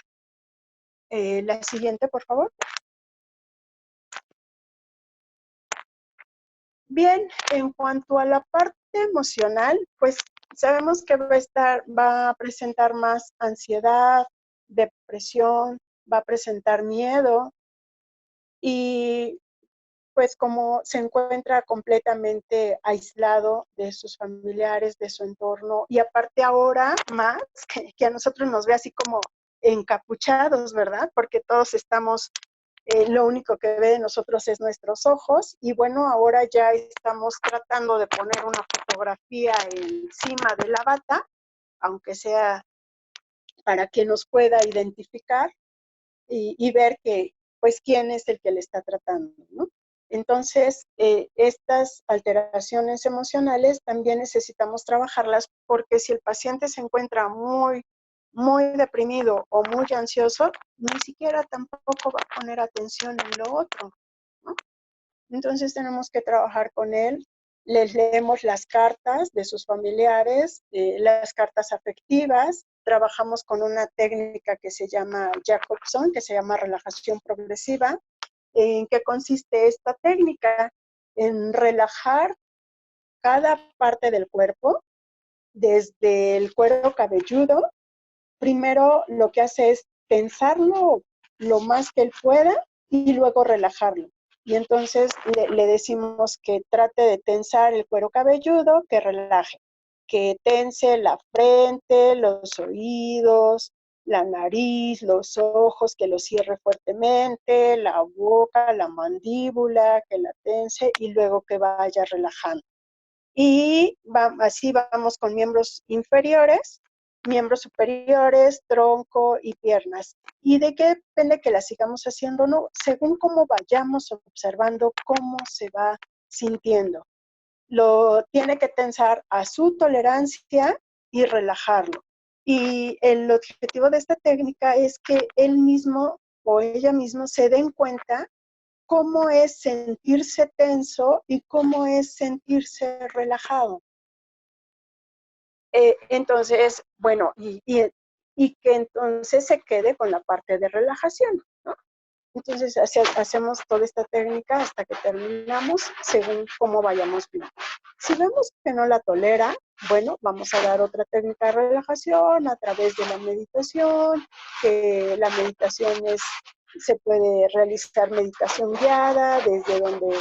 La siguiente, por favor. Bien, en cuanto a la parte emocional, pues sabemos que va a presentar más ansiedad, depresión, va a presentar miedo, y pues como se encuentra completamente aislado de sus familiares, de su entorno, y aparte ahora más, que a nosotros nos ve así como encapuchados, ¿verdad? Porque todos estamos, lo único que ve de nosotros es nuestros ojos, y bueno, ahora ya estamos tratando de poner una fotografía encima de la bata, aunque sea para que nos pueda identificar y ver que, pues, quién es el que le está tratando, ¿no? Entonces, estas alteraciones emocionales también necesitamos trabajarlas, porque si el paciente se encuentra muy deprimido o muy ansioso, ni siquiera tampoco va a poner atención en lo otro, ¿no? Entonces tenemos que trabajar con él. Les leemos las cartas de sus familiares, las cartas afectivas. Trabajamos con una técnica que se llama Jacobson, que se llama relajación progresiva. ¿En qué consiste esta técnica? En relajar cada parte del cuerpo, desde el cuero cabelludo. Primero lo que hace es tensarlo lo más que él pueda y luego relajarlo. Y entonces le decimos que trate de tensar el cuero cabelludo, que relaje, que tense la frente, los oídos, la nariz, los ojos, que los cierre fuertemente, la boca, la mandíbula, que la tense y luego que vaya relajando. Y así vamos con miembros inferiores, miembros superiores, tronco y piernas. ¿Y de qué depende que la sigamos haciendo? No, según cómo vayamos observando cómo se va sintiendo. Lo tiene que tensar a su tolerancia y relajarlo. Y el objetivo de esta técnica es que él mismo o ella misma se den cuenta cómo es sentirse tenso y cómo es sentirse relajado. Entonces, bueno, y que entonces se quede con la parte de relajación, ¿no? Entonces hacemos toda esta técnica hasta que terminamos según cómo vayamos viendo. Si vemos que no la tolera, bueno, vamos a dar otra técnica de relajación a través de la meditación, que la meditación se puede realizar meditación guiada, desde donde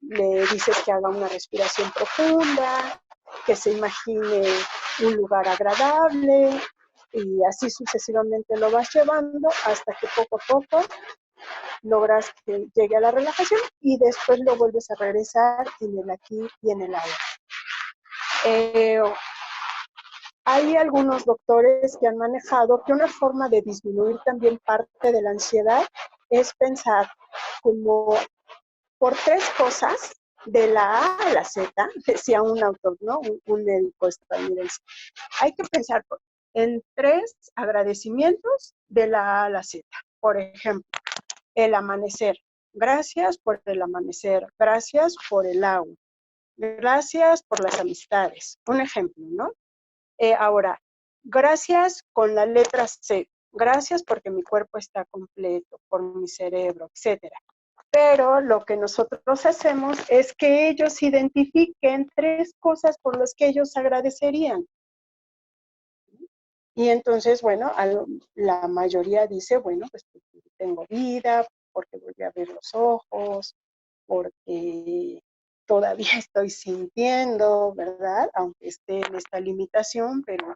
le dices que haga una respiración profunda, que se imagine un lugar agradable, y así sucesivamente lo vas llevando hasta que poco a poco logras que llegue a la relajación y después lo vuelves a regresar en el aquí y en el ahora. Hay algunos doctores que han manejado que una forma de disminuir también parte de la ansiedad es pensar como por 3 cosas, de la A a la Z, decía un autor, ¿no? Un médico estadounidense. Hay que pensar en 3 agradecimientos de la A a la Z. Por ejemplo, el amanecer. Gracias por el amanecer. Gracias por el agua. Gracias por las amistades. Un ejemplo, ¿no? Ahora, gracias con la letra C. Gracias porque mi cuerpo está completo, por mi cerebro, etcétera. Pero lo que nosotros hacemos es que ellos identifiquen 3 cosas por las que ellos agradecerían. Y entonces, bueno, la mayoría dice, bueno, pues tengo vida, porque volví a abrir los ojos, porque todavía estoy sintiendo, ¿verdad? Aunque esté en esta limitación, pero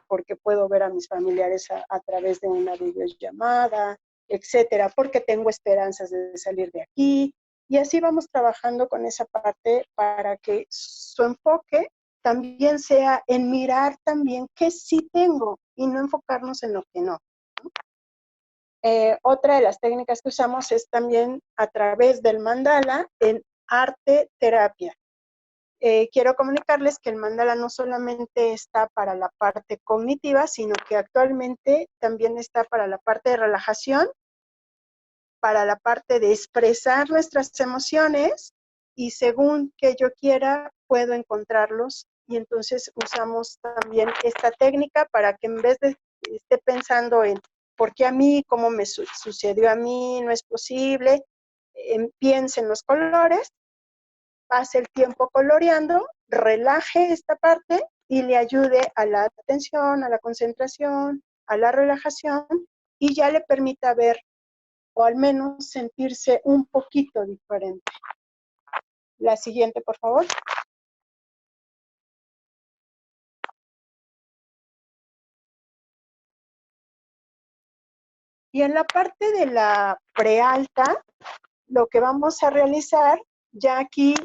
porque puedo ver a mis familiares a través de una videollamada, etcétera, porque tengo esperanzas de salir de aquí. Y así vamos trabajando con esa parte para que su enfoque también sea en mirar también qué sí tengo y no enfocarnos en lo que no. Otra de las técnicas que usamos es también a través del mandala en arte terapia. Quiero comunicarles que el mandala no solamente está para la parte cognitiva, sino que actualmente también está para la parte de relajación, para la parte de expresar nuestras emociones, y según que yo quiera, puedo encontrarlos. Y entonces usamos también esta técnica para que en vez de esté pensando en por qué a mí, cómo me sucedió a mí, no es posible, piense en los colores, pase el tiempo coloreando, relaje esta parte y le ayude a la atención, a la concentración, a la relajación, y ya le permita ver o al menos sentirse un poquito diferente. La siguiente, por favor. Y en la parte de la prealta, lo que vamos a realizar, ya aquí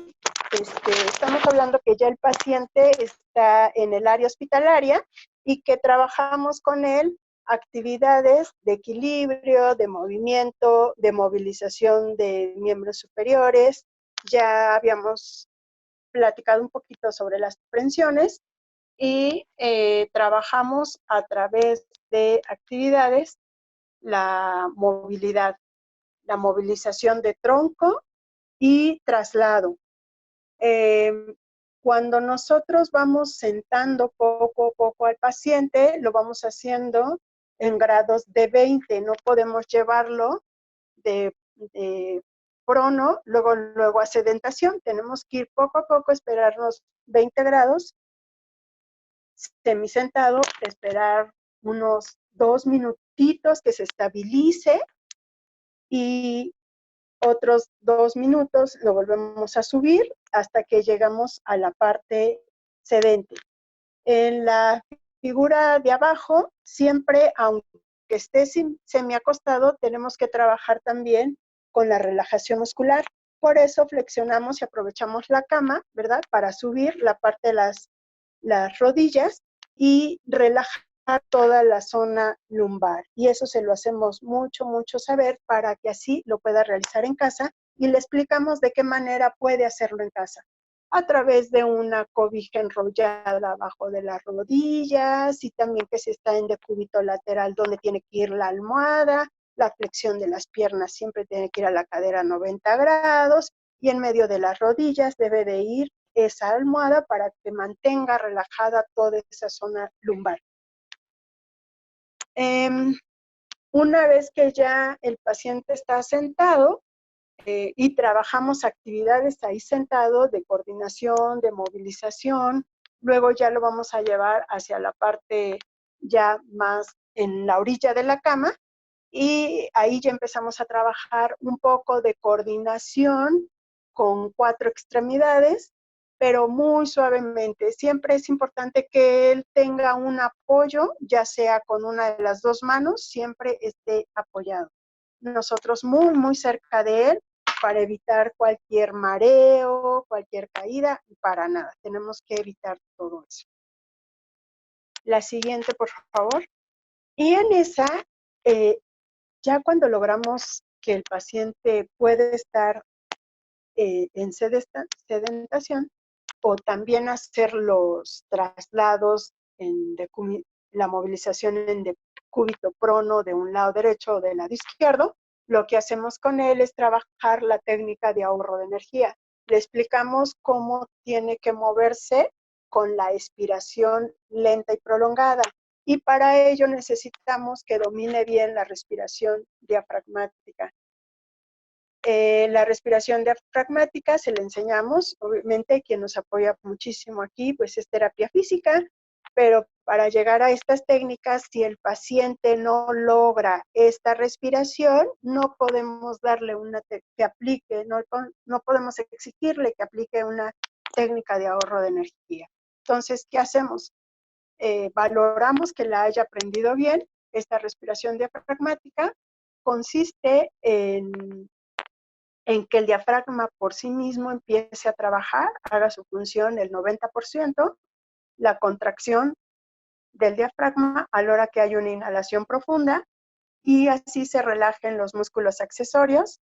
estamos hablando que ya el paciente está en el área hospitalaria y que trabajamos con él actividades de equilibrio, de movimiento, de movilización de miembros superiores. Ya habíamos platicado un poquito sobre las prensiones y trabajamos a través de actividades la movilidad, la movilización de tronco y traslado. Cuando nosotros vamos sentando poco a poco al paciente, lo vamos haciendo en grados de 20, no podemos llevarlo de prono, luego a sedentación, tenemos que ir poco a poco, esperarnos 20 grados, semisentado, esperar unos 2 minutitos que se estabilice y otros 2 minutos lo volvemos a subir hasta que llegamos a la parte sedente. En la figura de abajo, siempre, aunque esté semiacostado, tenemos que trabajar también con la relajación muscular. Por eso flexionamos y aprovechamos la cama, ¿verdad? Para subir la parte de las rodillas y relajar toda la zona lumbar. Y eso se lo hacemos mucho, mucho saber para que así lo pueda realizar en casa, y le explicamos de qué manera puede hacerlo en casa. A través de una cobija enrollada abajo de las rodillas, y también que se está en decúbito lateral donde tiene que ir la almohada, la flexión de las piernas siempre tiene que ir a la cadera a 90 grados, y en medio de las rodillas debe de ir esa almohada para que mantenga relajada toda esa zona lumbar. Una vez que ya el paciente está sentado y trabajamos actividades ahí sentado de coordinación, de movilización, luego ya lo vamos a llevar hacia la parte ya más en la orilla de la cama, y ahí ya empezamos a trabajar un poco de coordinación con 4 extremidades, pero muy suavemente. Siempre es importante que él tenga un apoyo, ya sea con una de las 2 manos, siempre esté apoyado. Nosotros muy, muy cerca de él para evitar cualquier mareo, cualquier caída, para nada. Tenemos que evitar todo eso. La siguiente, por favor. Y en esa, ya cuando logramos que el paciente puede estar en sedentación, o también hacer los traslados la movilización en decúbito prono de un lado derecho o del lado izquierdo, lo que hacemos con él es trabajar la técnica de ahorro de energía. Le explicamos cómo tiene que moverse con la expiración lenta y prolongada. Y para ello necesitamos que domine bien la respiración diafragmática. La respiración diafragmática se le enseñamos, obviamente quien nos apoya muchísimo aquí pues es terapia física, pero para llegar a estas técnicas, si el paciente no logra esta respiración, no podemos darle una que aplique, no podemos exigirle que aplique una técnica de ahorro de energía. Entonces, ¿qué hacemos? Valoramos que la haya aprendido bien. Esta respiración diafragmática consiste en que el diafragma por sí mismo empiece a trabajar, haga su función el 90%, la contracción del diafragma a la hora que hay una inhalación profunda, y así se relajen los músculos accesorios.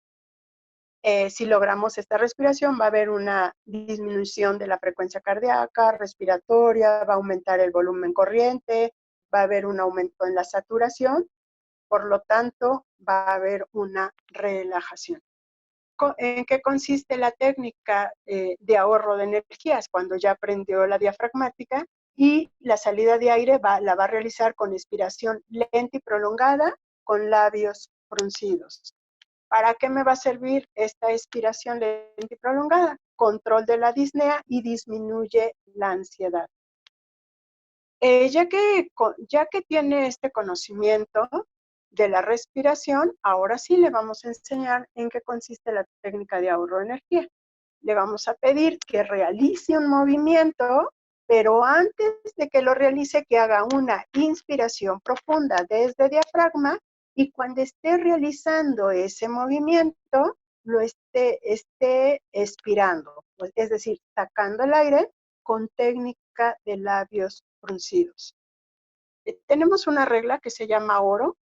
Si logramos esta respiración, va a haber una disminución de la frecuencia cardíaca, respiratoria, va a aumentar el volumen corriente, va a haber un aumento en la saturación, por lo tanto, va a haber una relajación. ¿En qué consiste la técnica de ahorro de energías? Cuando ya aprendió la diafragmática y la salida de aire la va a realizar con expiración lenta y prolongada, con labios fruncidos. ¿Para qué me va a servir esta expiración lenta y prolongada? Control de la disnea y disminuye la ansiedad. Ya que tiene este conocimiento de la respiración, ahora sí le vamos a enseñar en qué consiste la técnica de ahorro de energía. Le vamos a pedir que realice un movimiento, pero antes de que lo realice, que haga una inspiración profunda desde diafragma, y cuando esté realizando ese movimiento, lo esté expirando, pues, es decir, sacando el aire con técnica de labios fruncidos. Tenemos una regla que se llama oro,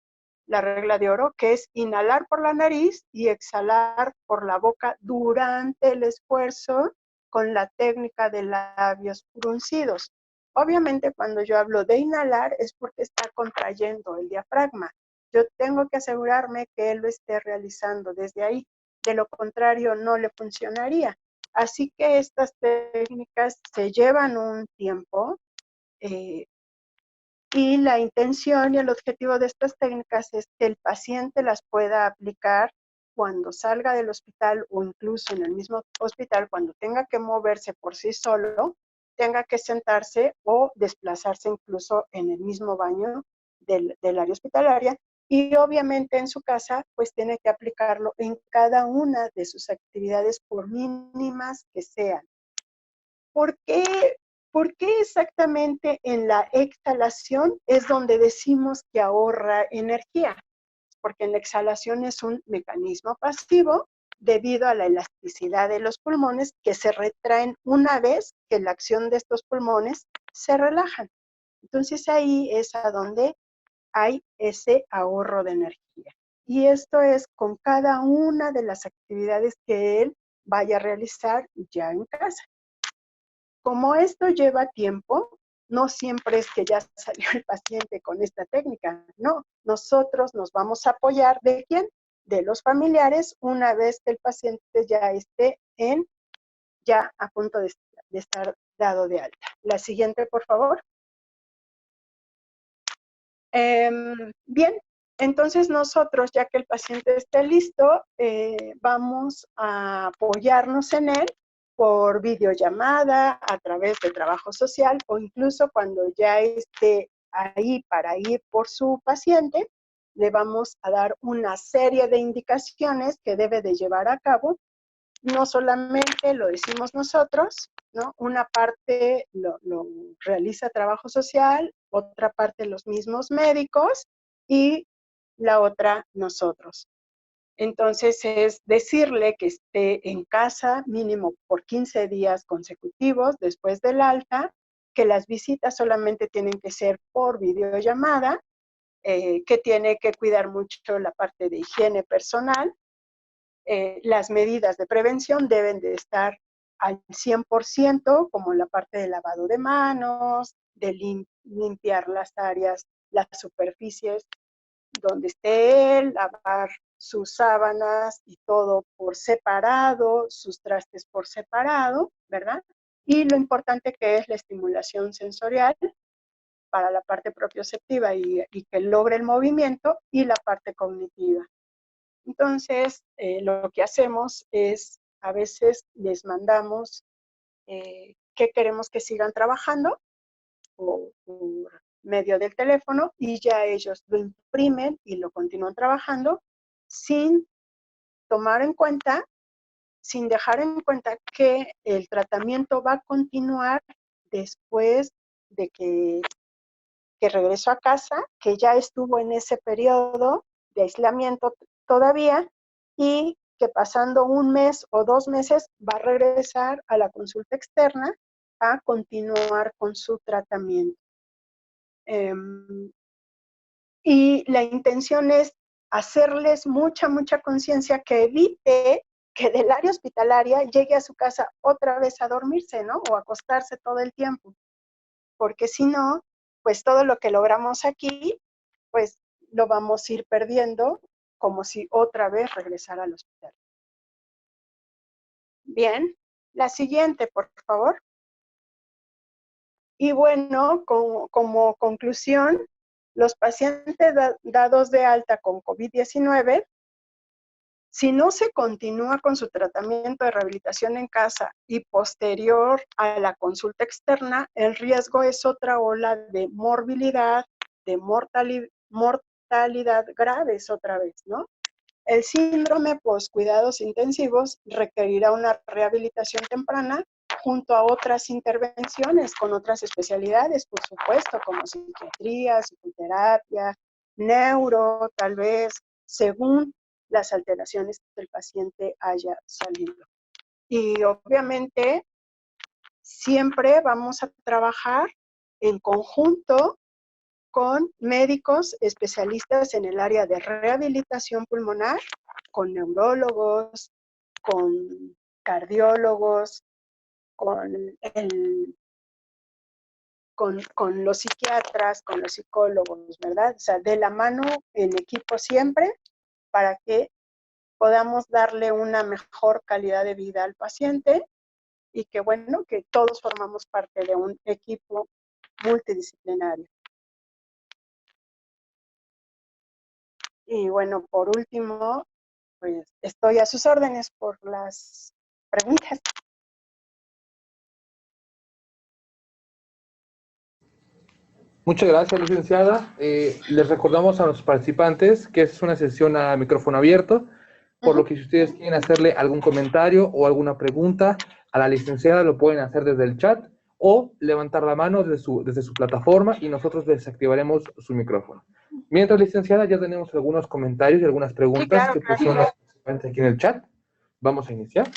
la regla de oro, que es inhalar por la nariz y exhalar por la boca durante el esfuerzo con la técnica de labios fruncidos. Obviamente, cuando yo hablo de inhalar es porque está contrayendo el diafragma. Yo tengo que asegurarme que él lo esté realizando desde ahí. De lo contrario, no le funcionaría. Así que estas técnicas se llevan un tiempo, y la intención y el objetivo de estas técnicas es que el paciente las pueda aplicar cuando salga del hospital o incluso en el mismo hospital, cuando tenga que moverse por sí solo, tenga que sentarse o desplazarse incluso en el mismo baño del área hospitalaria, y obviamente en su casa pues tiene que aplicarlo en cada una de sus actividades, por mínimas que sean. ¿Por qué exactamente en la exhalación es donde decimos que ahorra energía? Porque en la exhalación es un mecanismo pasivo debido a la elasticidad de los pulmones, que se retraen una vez que la acción de estos pulmones se relajan. Entonces ahí es a donde hay ese ahorro de energía. Y esto es con cada una de las actividades que él vaya a realizar ya en casa. Como esto lleva tiempo, no siempre es que ya salió el paciente con esta técnica, no. Nosotros nos vamos a apoyar ¿de quién? De los familiares, una vez que el paciente ya esté ya a punto de estar dado de alta. La siguiente, por favor. Bien, entonces nosotros, ya que el paciente esté listo, vamos a apoyarnos en él por videollamada, a través de trabajo social, o incluso cuando ya esté ahí para ir por su paciente, le vamos a dar una serie de indicaciones que debe de llevar a cabo. No solamente lo decimos nosotros, ¿no? Una parte lo realiza trabajo social, otra parte los mismos médicos y la otra nosotros. Entonces es decirle que esté en casa mínimo por 15 días consecutivos después del alta, que las visitas solamente tienen que ser por videollamada, que tiene que cuidar mucho la parte de higiene personal. Las medidas de prevención deben de estar al 100%, como la parte de lavado de manos, de limpiar las áreas, las superficies donde esté él, lavar sus sábanas y todo por separado, sus trastes por separado, ¿verdad? Y lo importante que es la estimulación sensorial para la parte propioceptiva y que logre el movimiento, y la parte cognitiva. Entonces, lo que hacemos es, a veces les mandamos qué queremos que sigan trabajando por medio del teléfono, y ya ellos lo imprimen y lo continúan trabajando sin tomar en cuenta, sin dejar en cuenta que el tratamiento va a continuar después de que regresó a casa, que ya estuvo en ese periodo de aislamiento todavía, y que pasando un mes o 2 meses va a regresar a la consulta externa a continuar con su tratamiento. Y la intención es hacerles mucha conciencia que evite que del área hospitalaria llegue a su casa otra vez a dormirse, ¿no? O a acostarse todo el tiempo. Porque si no, pues todo lo que logramos aquí, pues lo vamos a ir perdiendo como si otra vez regresara al hospital. Bien, la siguiente, por favor. Y bueno, como conclusión, los pacientes dados de alta con COVID-19, si no se continúa con su tratamiento de rehabilitación en casa y posterior a la consulta externa, el riesgo es otra ola de morbilidad, de mortalidad graves otra vez, ¿no? El síndrome post-cuidados intensivos requerirá una rehabilitación temprana junto a otras intervenciones con otras especialidades, por supuesto, como psiquiatría, psicoterapia, neuro, tal vez, según las alteraciones que el paciente haya salido. Y obviamente, siempre vamos a trabajar en conjunto con médicos especialistas en el área de rehabilitación pulmonar, con neurólogos, con cardiólogos, con los psiquiatras, con los psicólogos, ¿verdad? O sea, de la mano, en equipo siempre, para que podamos darle una mejor calidad de vida al paciente y que, bueno, que todos formamos parte de un equipo multidisciplinario. Y bueno, por último, pues estoy a sus órdenes por las preguntas. Muchas gracias, licenciada. Les recordamos a los participantes que es una sesión a micrófono abierto, por lo que si ustedes quieren hacerle algún comentario o alguna pregunta a la licenciada, lo pueden hacer desde el chat o levantar la mano desde su plataforma y nosotros desactivaremos su micrófono. Mientras, licenciada, ya tenemos algunos comentarios y algunas preguntas que pusieron los participantes aquí en el chat. Vamos a iniciar.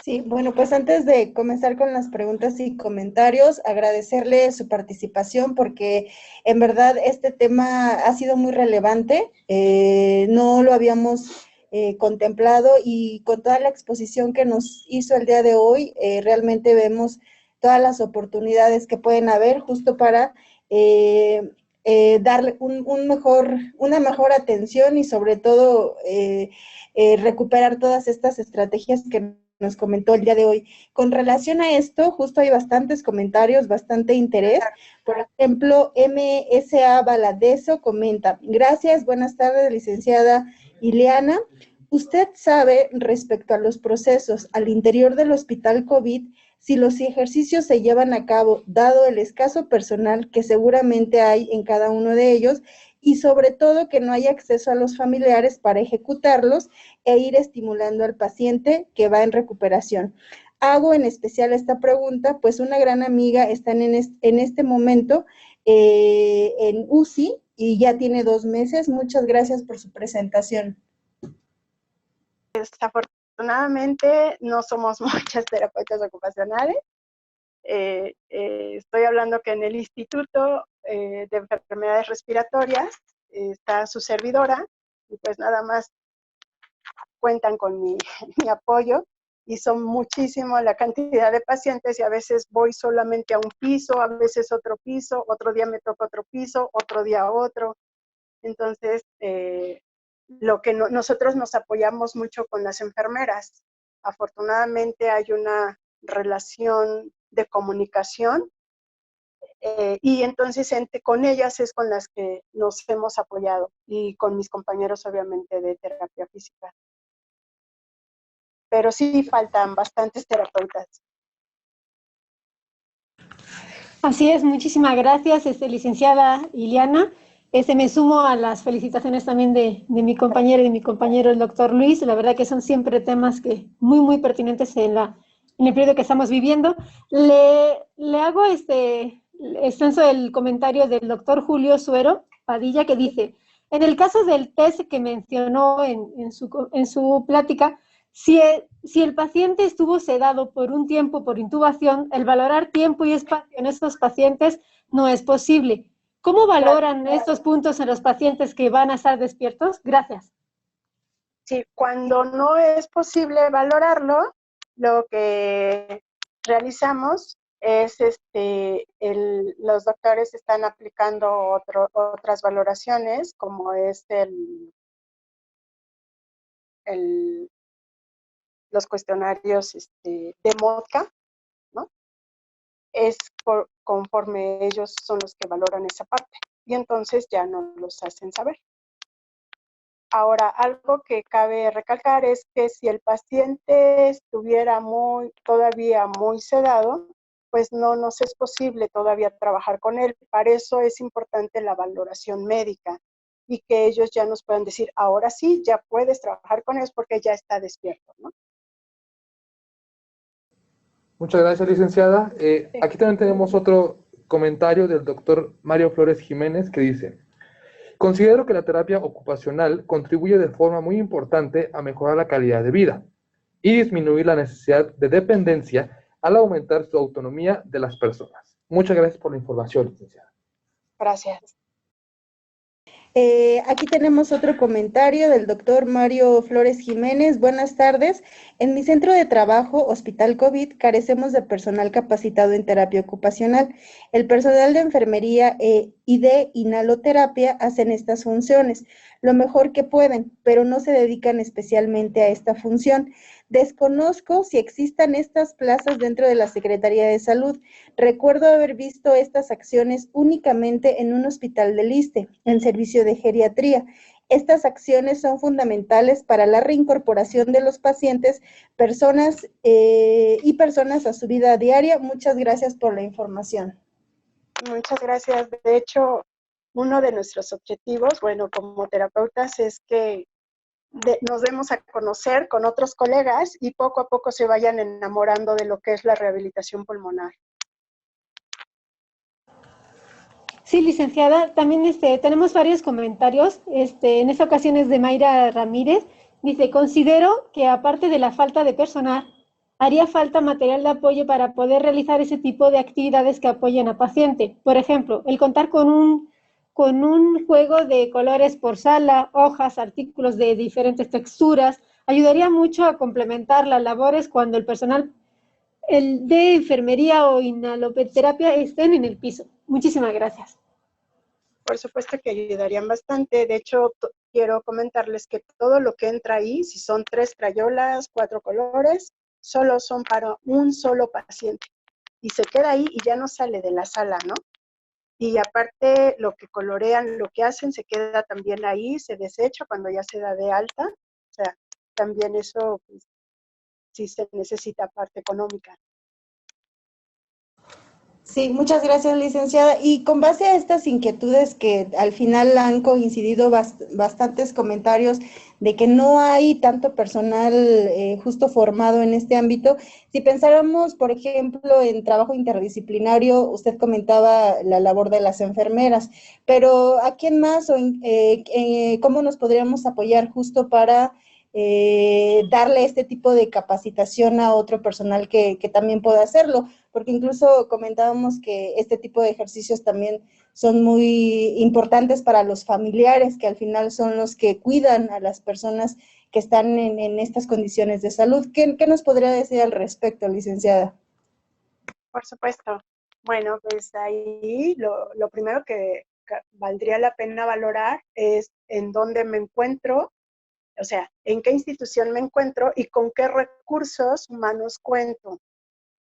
Sí, bueno, pues antes de comenzar con las preguntas y comentarios, agradecerle su participación porque en verdad este tema ha sido muy relevante, no lo habíamos contemplado y con toda la exposición que nos hizo el día de hoy, realmente vemos todas las oportunidades que pueden haber justo para darle una mejor atención y sobre todo recuperar todas estas estrategias que nos comentó el día de hoy. Con relación a esto, justo hay bastantes comentarios, bastante interés. Por ejemplo, MSA Valadeso comenta: gracias, buenas tardes, licenciada Ileana. ¿Usted sabe respecto a los procesos al interior del hospital COVID si los ejercicios se llevan a cabo, dado el escaso personal que seguramente hay en cada uno de ellos, y sobre todo que no hay acceso a los familiares para ejecutarlos e ir estimulando al paciente que va en recuperación? Hago en especial esta pregunta, pues una gran amiga está en este momento en UCI y ya tiene 2 meses. Muchas gracias por su presentación. Desafortunadamente no somos muchas terapeutas ocupacionales. Estoy hablando que en el Instituto de Enfermedades Respiratorias está su servidora y pues nada más cuentan con mi apoyo y son muchísimo la cantidad de pacientes y a veces voy solamente a un piso, a veces otro piso, otro día me toca otro piso, otro día otro. Entonces, lo que nosotros nos apoyamos mucho con las enfermeras. Afortunadamente hay una relación de comunicación y entonces con ellas es con las que nos hemos apoyado y con mis compañeros obviamente de terapia física. Pero sí faltan bastantes terapeutas. Así es, muchísimas gracias, licenciada Ileana. Me sumo a las felicitaciones también de mi compañera y de mi compañero, el doctor Luis. La verdad que son siempre temas que muy pertinentes en el periodo que estamos viviendo. Le hago extenso el comentario del doctor Julio Suero Padilla, que dice: en el caso del test que mencionó en su plática, si el paciente estuvo sedado por un tiempo por intubación, el valorar tiempo y espacio en estos pacientes no es posible. ¿Cómo valoran estos puntos en los pacientes que van a estar despiertos? Gracias. Sí, cuando no es posible valorarlo, lo que realizamos es, los doctores están aplicando otras valoraciones, como es los cuestionarios de MODCA, ¿no? Es conforme ellos son los que valoran esa parte, y entonces ya no los hacen saber. Ahora, algo que cabe recalcar es que si el paciente estuviera todavía muy sedado, pues no nos es posible todavía trabajar con él. Para eso es importante la valoración médica y que ellos ya nos puedan decir, ahora sí, ya puedes trabajar con ellos porque ya está despierto, ¿no? Muchas gracias, licenciada. Aquí también tenemos otro comentario del doctor Mario Flores Jiménez que dice: considero que la terapia ocupacional contribuye de forma muy importante a mejorar la calidad de vida y disminuir la necesidad de dependencia al aumentar su autonomía de las personas. Muchas gracias por la información, licenciada. Gracias. Aquí tenemos otro comentario del doctor Mario Flores Jiménez. Buenas tardes. En mi centro de trabajo, Hospital COVID, carecemos de personal capacitado en terapia ocupacional. El personal de enfermería y de inhaloterapia hacen estas funciones lo mejor que pueden, pero no se dedican especialmente a esta función. Desconozco si existan estas plazas dentro de la Secretaría de Salud. Recuerdo haber visto estas acciones únicamente en un hospital del ISSSTE, en servicio de geriatría. Estas acciones son fundamentales para la reincorporación de los pacientes, personas a su vida diaria. Muchas gracias por la información. Muchas gracias. De hecho, uno de nuestros objetivos, bueno, como terapeutas, es que nos demos a conocer con otros colegas y poco a poco se vayan enamorando de lo que es la rehabilitación pulmonar. Sí, licenciada, también tenemos varios comentarios. En esta ocasión es de Mayra Ramírez. Dice, considero que aparte de la falta de personal, haría falta material de apoyo para poder realizar ese tipo de actividades que apoyen a paciente. Por ejemplo, el contar con un juego de colores por sala, hojas, artículos de diferentes texturas, ayudaría mucho a complementar las labores cuando el personal de enfermería o inhaloterapia estén en el piso. Muchísimas gracias. Por supuesto que ayudarían bastante. De hecho, quiero comentarles que todo lo que entra ahí, si son 3 crayolas, 4 colores, solo son para un solo paciente. Y se queda ahí y ya no sale de la sala, ¿no? Y aparte, lo que colorean, lo que hacen, se queda también ahí, se desecha cuando ya se da de alta. O sea, también eso, pues, sí se necesita parte económica. Sí, muchas gracias, licenciada. Y con base a estas inquietudes que al final han coincidido bastantes comentarios de que no hay tanto personal justo formado en este ámbito, si pensáramos, por ejemplo, en trabajo interdisciplinario, usted comentaba la labor de las enfermeras, pero ¿a quién más o cómo nos podríamos apoyar justo para darle este tipo de capacitación a otro personal que también pueda hacerlo? Porque incluso comentábamos que este tipo de ejercicios también son muy importantes para los familiares, que al final son los que cuidan a las personas que están en estas condiciones de salud. ¿Qué nos podría decir al respecto, licenciada? Por supuesto. Bueno, pues ahí lo primero que valdría la pena valorar es en dónde me encuentro, o sea, en qué institución me encuentro y con qué recursos humanos cuento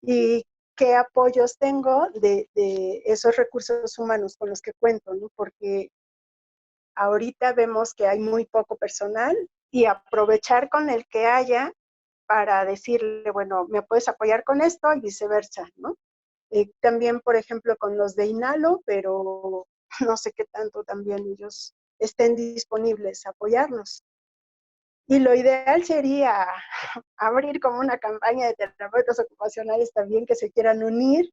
y qué apoyos tengo de esos recursos humanos con los que cuento, ¿no? Porque ahorita vemos que hay muy poco personal y aprovechar con el que haya para decirle, bueno, me puedes apoyar con esto y viceversa, ¿no? También, por ejemplo, con los de Inhalo, pero no sé qué tanto también ellos estén disponibles a apoyarnos. Y lo ideal sería abrir como una campaña de terapeutas ocupacionales también que se quieran unir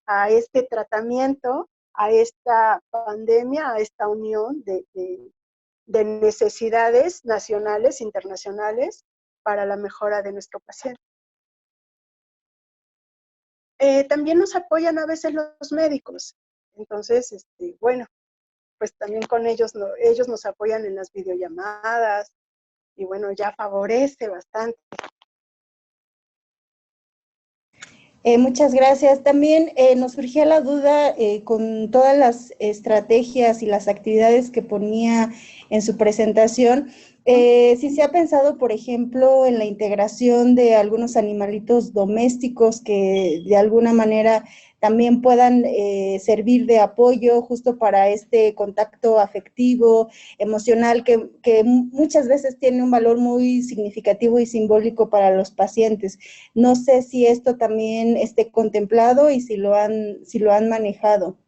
a este tratamiento, a esta pandemia, a esta unión de necesidades nacionales, internacionales, para la mejora de nuestro paciente. También nos apoyan a veces los médicos. Entonces, bueno, pues también con ellos, ellos nos apoyan en las videollamadas y bueno, ya favorece bastante. Muchas gracias. También nos surgía la duda con todas las estrategias y las actividades que ponía en su presentación, si se ha pensado, por ejemplo, en la integración de algunos animalitos domésticos que de alguna manera también puedan servir de apoyo justo para este contacto afectivo, emocional, que muchas veces tiene un valor muy significativo y simbólico para los pacientes. No sé si esto también esté contemplado y si lo han manejado.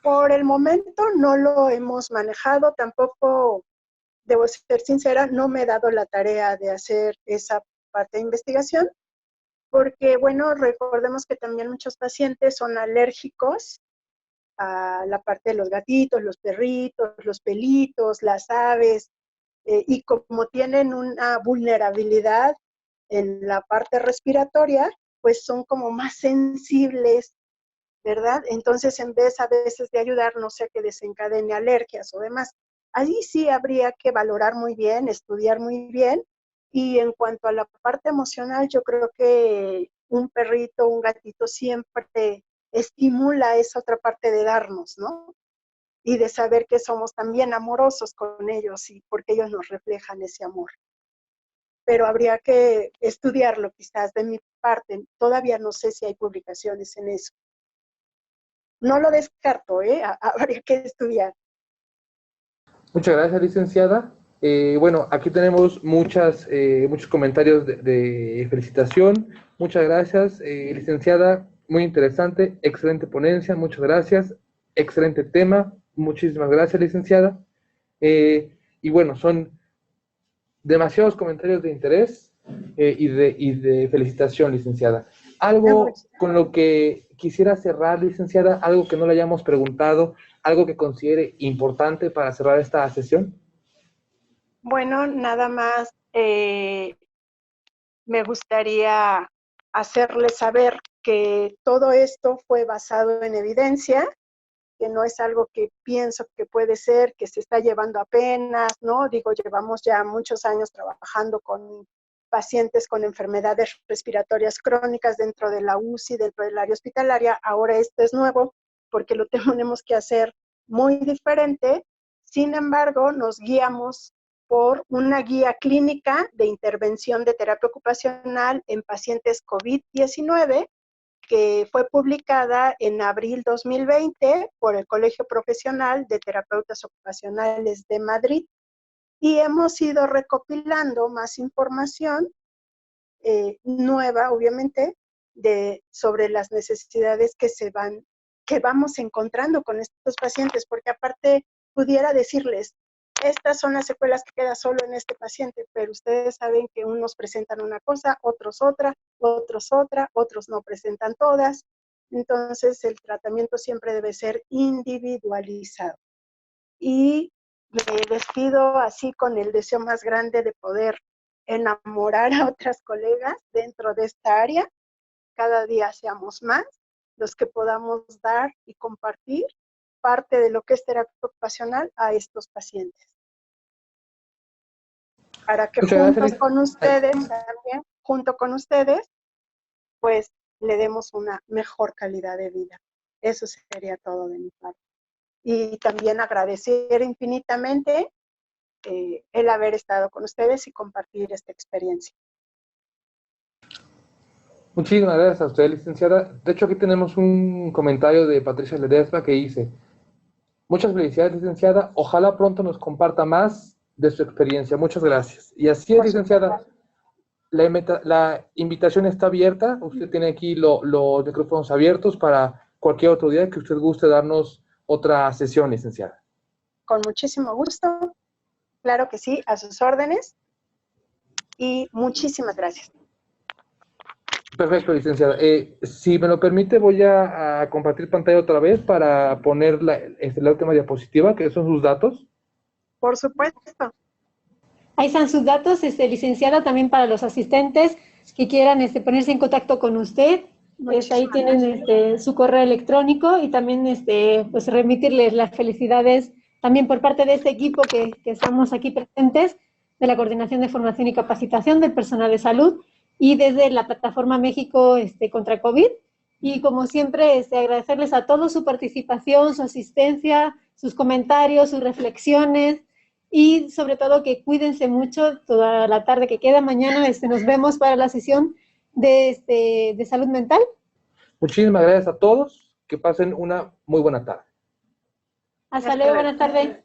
Por el momento no lo hemos manejado, tampoco, debo ser sincera, no me he dado la tarea de hacer esa parte de investigación, porque, bueno, recordemos que también muchos pacientes son alérgicos a la parte de los gatitos, los perritos, los pelitos, las aves, y como tienen una vulnerabilidad en la parte respiratoria, pues son como más sensibles, ¿verdad? Entonces, en vez a veces de ayudar, no sé, que desencadene alergias o demás. Ahí sí habría que valorar muy bien, estudiar muy bien. Y en cuanto a la parte emocional, yo creo que un perrito, un gatito siempre estimula esa otra parte de darnos, ¿no? Y de saber que somos también amorosos con ellos y porque ellos nos reflejan ese amor. Pero habría que estudiarlo quizás de mi parte. Todavía no sé si hay publicaciones en eso. No lo descarto, habría que estudiar. Muchas gracias, licenciada. Bueno, aquí tenemos muchos comentarios de felicitación. Muchas gracias, licenciada. Muy interesante, excelente ponencia, muchas gracias. Excelente tema, muchísimas gracias, licenciada. Y bueno, son demasiados comentarios de interés y de felicitación, licenciada. Algo con lo que quisiera cerrar, licenciada, algo que no le hayamos preguntado, algo que considere importante para cerrar esta sesión. Bueno, nada más me gustaría hacerles saber que todo esto fue basado en evidencia, que no es algo que pienso que puede ser, que se está llevando apenas, ¿no? Digo, llevamos ya muchos años trabajando con pacientes con enfermedades respiratorias crónicas dentro de la UCI, dentro del área hospitalaria. Ahora esto es nuevo porque lo tenemos que hacer muy diferente. Sin embargo, nos guiamos por una guía clínica de intervención de terapia ocupacional en pacientes COVID-19 que fue publicada en abril 2020 por el Colegio Profesional de Terapeutas Ocupacionales de Madrid y hemos ido recopilando más información nueva, obviamente, sobre las necesidades que vamos encontrando con estos pacientes, porque aparte pudiera decirles, estas son las secuelas que quedan solo en este paciente, pero ustedes saben que unos presentan una cosa, otros otra, otros no presentan todas. Entonces, el tratamiento siempre debe ser individualizado. Y me despido así con el deseo más grande de poder enamorar a otras colegas dentro de esta área. Cada día seamos más los que podamos dar y compartir parte de lo que es terapia ocupacional a estos pacientes. Para que junto con ustedes, pues le demos una mejor calidad de vida. Eso sería todo de mi parte. Y también agradecer infinitamente el haber estado con ustedes y compartir esta experiencia. Muchísimas gracias a usted, licenciada. De hecho, aquí tenemos un comentario de Patricia Ledesma que dice: muchas felicidades, licenciada. Ojalá pronto nos comparta más de su experiencia. Muchas gracias. Y así es, licenciada. La invitación está abierta. Usted tiene aquí los micrófonos abiertos para cualquier otro día que usted guste darnos otra sesión, licenciada. Con muchísimo gusto. Claro que sí, a sus órdenes. Y muchísimas gracias. Perfecto, licenciada. Si me lo permite, voy a compartir pantalla otra vez para poner la última diapositiva, que son sus datos. Por supuesto. Ahí están sus datos, licenciada, también para los asistentes que quieran ponerse en contacto con usted. Ahí tienen su correo electrónico y también pues remitirles las felicidades también por parte de este equipo que estamos aquí presentes, de la Coordinación de Formación y Capacitación del Personal de Salud y desde la Plataforma México contra COVID. Y como siempre, agradecerles a todos su participación, su asistencia, sus comentarios, sus reflexiones y sobre todo que cuídense mucho toda la tarde que queda. Mañana nos vemos para la sesión de salud mental. Muchísimas gracias a todos. Que pasen una muy buena tarde. Hasta luego, buenas tardes.